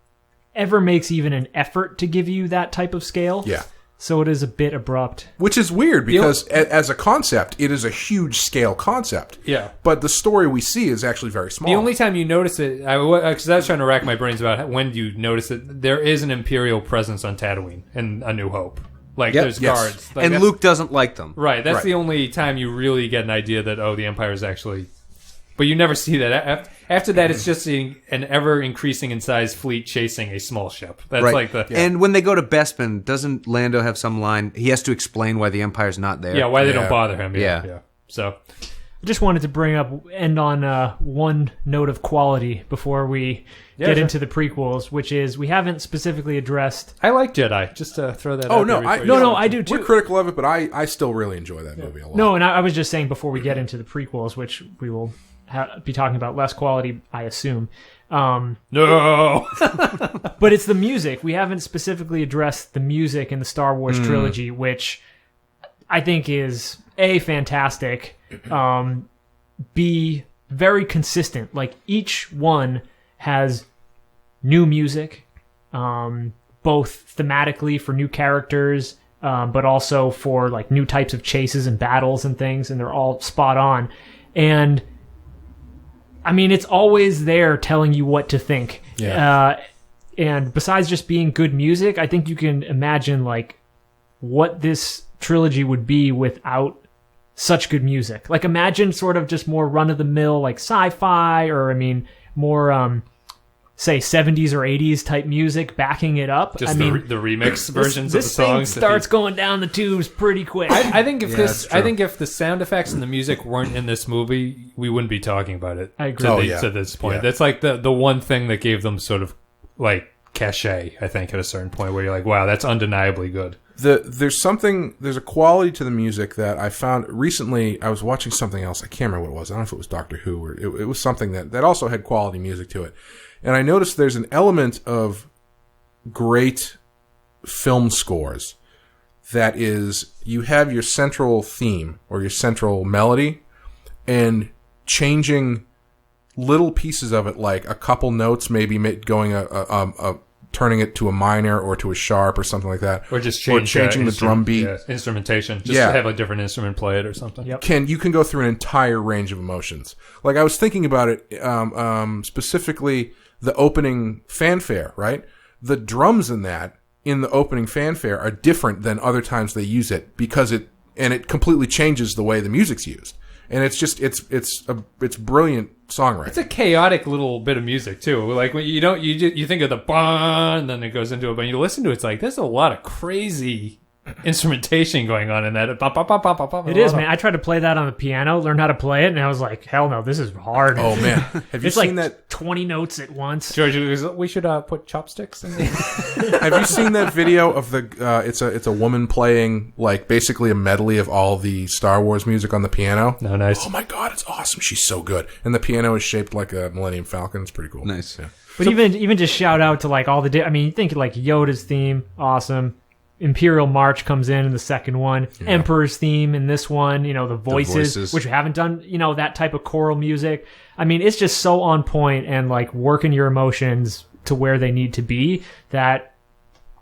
Speaker 4: ever makes even an effort to give you that type of scale.
Speaker 2: Yeah.
Speaker 4: So it is a bit abrupt.
Speaker 2: Which is weird because as a concept, it is a huge scale concept.
Speaker 1: Yeah.
Speaker 2: But the story we see is actually very small.
Speaker 1: The only time you notice it, because I was trying to rack my brains about when you notice it, there is an Imperial presence on Tatooine in A New Hope. Like, there's guards. Like,
Speaker 3: and Luke doesn't like them.
Speaker 1: Right. That's the only time you really get an idea that, the Empire is actually... But you never see that. After that, it's just an ever-increasing in size fleet chasing a small ship. That's like the... Yeah.
Speaker 3: And when they go to Bespin, doesn't Lando have some line? He has to explain why the Empire's not there.
Speaker 1: Yeah, why they don't bother him.
Speaker 3: Yeah.
Speaker 1: So...
Speaker 4: I just wanted to end on one note of quality before we get into the prequels, which is we haven't specifically addressed...
Speaker 1: I like Jedi, just to throw that out.
Speaker 2: Oh, no,
Speaker 4: I do too.
Speaker 2: We're critical of it, but I still really enjoy that movie a lot.
Speaker 4: No, and I was just saying before we get into the prequels, which we will be talking about less quality, I assume.
Speaker 1: No!
Speaker 4: But it's the music. We haven't specifically addressed the music in the Star Wars trilogy, which I think is, A, fantastic, B, very consistent. Like, each one has new music, both thematically for new characters, but also for, like, new types of chases and battles and things, and they're all spot on. And, I mean, it's always there telling you what to think.
Speaker 2: Yeah.
Speaker 4: And besides just being good music, I think you can imagine, like, what this trilogy would be without such good music. Like, imagine sort of just more run-of-the-mill, like, sci-fi, or, I mean, more, say, 70s or 80s type music backing it up.
Speaker 1: Just the remix versions of the songs.
Speaker 4: This thing starts going down the tubes pretty quick.
Speaker 1: I think if the sound effects and the music weren't in this movie, we wouldn't be talking about it.
Speaker 4: I agree.
Speaker 1: To this point.
Speaker 2: Yeah.
Speaker 1: That's like the one thing that gave them sort of, like, cachet, I think, at a certain point, where you're like, wow, that's undeniably good.
Speaker 2: There's a quality to the music that I found recently. I was watching something else. I can't remember what it was. I don't know if it was Doctor Who or it was something that also had quality music to it. And I noticed there's an element of great film scores that is, you have your central theme or your central melody, and changing little pieces of it, like a couple notes, maybe going turning it to a minor or to a sharp or something like that,
Speaker 1: or just
Speaker 2: changing the drum beat,
Speaker 1: instrumentation, just to have a different instrument play it or something.
Speaker 4: Yep.
Speaker 2: You can go through an entire range of emotions. Like, I was thinking about it, specifically the opening fanfare, right? The drums in the opening fanfare are different than other times they use it, because it completely changes the way the music's used. And it's just it's brilliant songwriting.
Speaker 1: It's a chaotic little bit of music too. Like, when you think of the bah, and then it goes into it, but you listen to it, it's like there's a lot of crazy instrumentation going on in that.
Speaker 4: It is, man. I tried to play that on the piano, learn how to play it, and I was like, hell no, this is hard.
Speaker 2: Oh man, have you
Speaker 4: it's
Speaker 2: seen
Speaker 4: like
Speaker 2: that?
Speaker 4: 20 notes at once.
Speaker 1: George, we should put chopsticks in there.
Speaker 2: Have you seen that video of the? It's a woman playing, like, basically a medley of all the Star Wars music on the piano.
Speaker 1: No, nice.
Speaker 2: Oh my god, it's awesome. She's so good, and the piano is shaped like a Millennium Falcon. It's pretty cool.
Speaker 3: Nice.
Speaker 2: Yeah.
Speaker 4: But even just shout out to like all the. I mean, you think like Yoda's theme, awesome. Imperial March comes in the second one. Yeah. Emperor's theme in this one. You know, the voices, which we haven't done. You know, that type of choral music. I mean, it's just so on point and like working your emotions to where they need to be. That,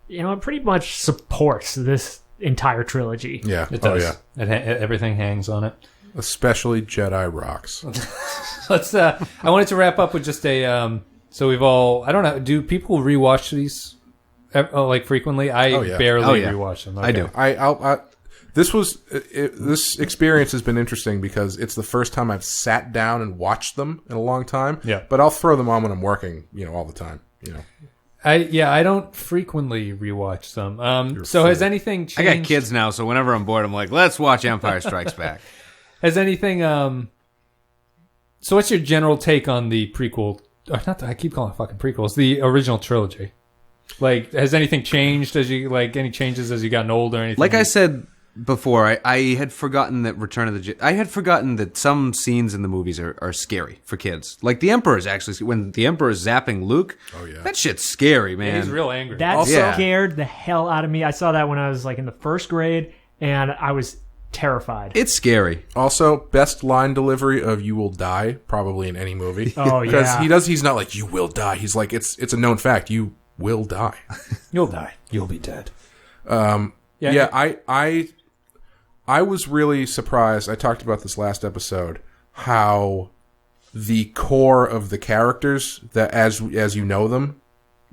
Speaker 4: you know, it pretty much supports this entire trilogy.
Speaker 2: Yeah,
Speaker 1: it does.
Speaker 2: Oh, yeah.
Speaker 1: Everything hangs on it.
Speaker 2: Especially Jedi rocks.
Speaker 1: Let's. I wanted to wrap up with just a. So we've all. I don't know. Do people rewatch these? Like, frequently? I barely rewatch them. Okay.
Speaker 3: I do.
Speaker 2: This experience has been interesting because it's the first time I've sat down and watched them in a long time.
Speaker 1: Yeah.
Speaker 2: But I'll throw them on when I'm working, all the time.
Speaker 1: I don't frequently rewatch them. So has anything changed?
Speaker 3: I got kids now, so whenever I'm bored, I'm like, let's watch Empire Strikes Back.
Speaker 1: Has anything? So what's your general take on the prequel? I keep calling it fucking prequels. The original trilogy. Like, has anything changed any changes as you gotten older or anything?
Speaker 3: Like I said before, I had forgotten that Return of the Jedi. I had forgotten that some scenes in the movies are scary for kids. Like the Emperor's actually, when the Emperor's zapping Luke, that shit's scary, man.
Speaker 1: Yeah, he's real angry.
Speaker 4: That scared the hell out of me. I saw that when I was like in the first grade, and I was terrified.
Speaker 3: It's scary.
Speaker 2: Also, best line delivery of "You will die" probably in any movie.
Speaker 4: Oh yeah,
Speaker 2: because he's not like "You will die." He's like, it's a known fact. You will die.
Speaker 1: You'll die. You'll be dead.
Speaker 2: I was really surprised. I talked about this last episode, how the core of the characters, that as you know them,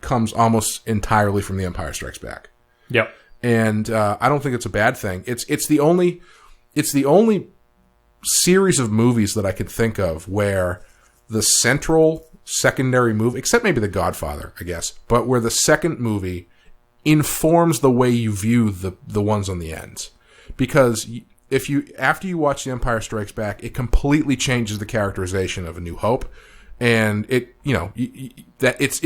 Speaker 2: comes almost entirely from The Empire Strikes Back.
Speaker 1: Yep.
Speaker 2: And I don't think it's a bad thing. It's the only series of movies that I could think of where the central secondary movie, except maybe The Godfather, I guess, but where the second movie informs the way you view the ones on the ends. Because after you watch The Empire Strikes Back, it completely changes the characterization of A New Hope, and it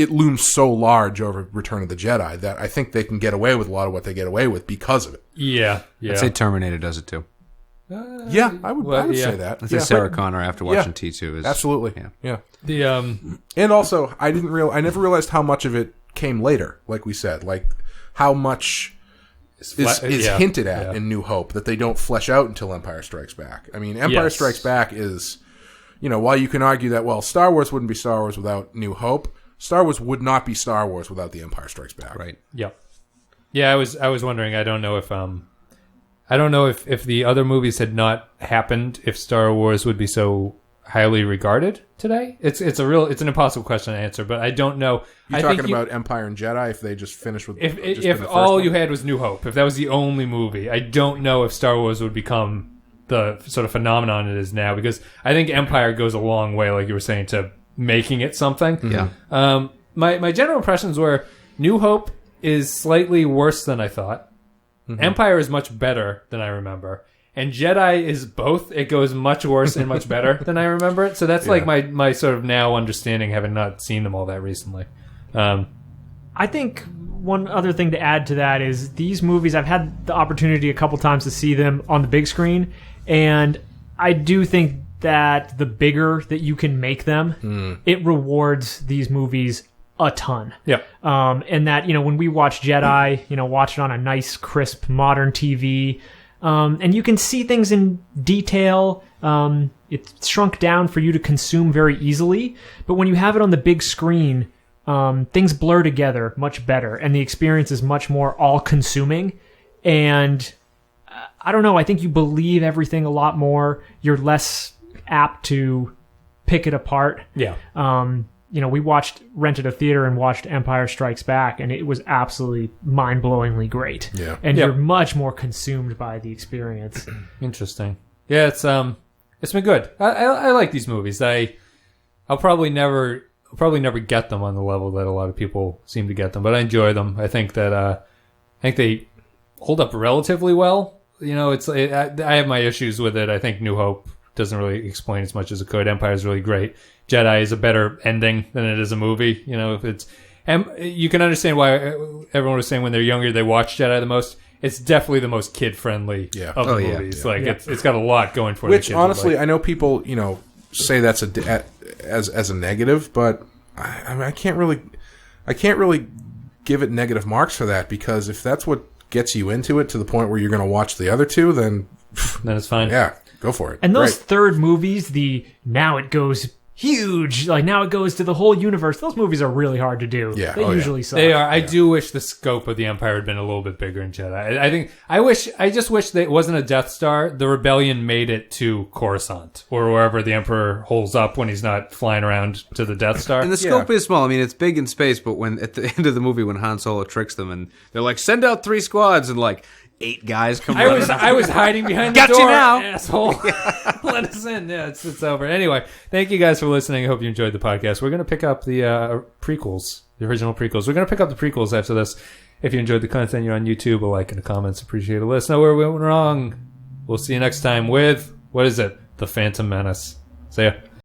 Speaker 2: looms so large over Return of the Jedi that I think they can get away with a lot of what they get away with because of it.
Speaker 1: Yeah.
Speaker 3: I'd say Terminator does it too.
Speaker 2: I would say that.
Speaker 3: I'd say Sarah Connor after watching T2 is
Speaker 2: absolutely. Yeah.
Speaker 1: And
Speaker 2: also, I never realized how much of it came later. Like we said, like how much is hinted at in New Hope that they don't flesh out until Empire Strikes Back. I mean, Empire Strikes Back is, while you can argue that, well, Star Wars wouldn't be Star Wars without New Hope, Star Wars would not be Star Wars without The Empire Strikes Back.
Speaker 3: Right.
Speaker 1: Yep. Yeah, I was wondering. I don't know if the other movies had not happened, if Star Wars would be so highly regarded today. It's an impossible question to answer, but I don't know.
Speaker 2: You're talking about Empire and Jedi if they just finished with
Speaker 1: if all you had was New Hope, if that was the only movie, I don't know if Star Wars would become the sort of phenomenon it is now, because I think Empire goes a long way, like you were saying, to making it something.
Speaker 3: Yeah.
Speaker 1: My general impressions were New Hope is slightly worse than I thought. Mm-hmm. Empire is much better than I remember. And Jedi is both. It goes much worse and much better than I remember it. So that's like my sort of now understanding, having not seen them all that recently.
Speaker 4: I think one other thing to add to that is these movies, I've had the opportunity a couple times to see them on the big screen. And I do think that the bigger that you can make them, it rewards these movies a ton.
Speaker 1: Yeah.
Speaker 4: And that, when we watch Jedi, watch it on a nice, crisp, modern TV, and you can see things in detail. It's shrunk down for you to consume very easily. But when you have it on the big screen, things blur together much better, and the experience is much more all-consuming. And I don't know, I think you believe everything a lot more. You're less apt to pick it apart.
Speaker 1: Yeah.
Speaker 4: We rented a theater and watched Empire Strikes Back, and it was absolutely mind-blowingly great.
Speaker 2: Yeah.
Speaker 4: And
Speaker 1: Yeah.
Speaker 4: you're much more consumed by the experience.
Speaker 1: Interesting. Yeah, it's been good. I like these movies. I'll probably never get them on the level that a lot of people seem to get them, but I enjoy them. I think they hold up relatively well. I have my issues with it. I think New Hope doesn't really explain as much as it could. Empire is really great. Jedi is a better ending than it is a movie. If it's, and you can understand why everyone was saying when they're younger they watch Jedi the most. It's definitely the most kid friendly of the movies.
Speaker 2: Yeah.
Speaker 1: It's got a lot going for it.
Speaker 2: Which honestly, I know people say that's as a negative, but I can't really give it negative marks for that, because if that's what gets you into it to the point where you're going to watch the other two, then
Speaker 1: it's fine.
Speaker 2: Yeah, go for it.
Speaker 4: And those third movies, now it goes huge, now it goes to the whole universe. Those movies are really hard to do.
Speaker 2: Yeah.
Speaker 4: They usually suck.
Speaker 1: They are. I do wish the scope of the Empire had been a little bit bigger in Jedi. I just wish that it wasn't a Death Star. The rebellion made it to Coruscant or wherever the Emperor holds up when he's not flying around to the Death Star.
Speaker 3: And the scope is small. I mean, it's big in space, but when at the end of the movie, when Han Solo tricks them and they're like, "Send out 3 squads," and 8 guys come.
Speaker 1: I was hiding behind the
Speaker 3: Got
Speaker 1: door.
Speaker 3: you now,
Speaker 1: asshole. Let us in. Yeah, it's over. Anyway, thank you guys for listening. I hope you enjoyed the podcast. We're going to pick up the prequels, the original prequels. We're going to pick up the prequels after this. If you enjoyed the content, you're on YouTube. A like and the comments. Appreciate it. Let us know where we went wrong. We'll see you next time with, what is it? The Phantom Menace. See ya.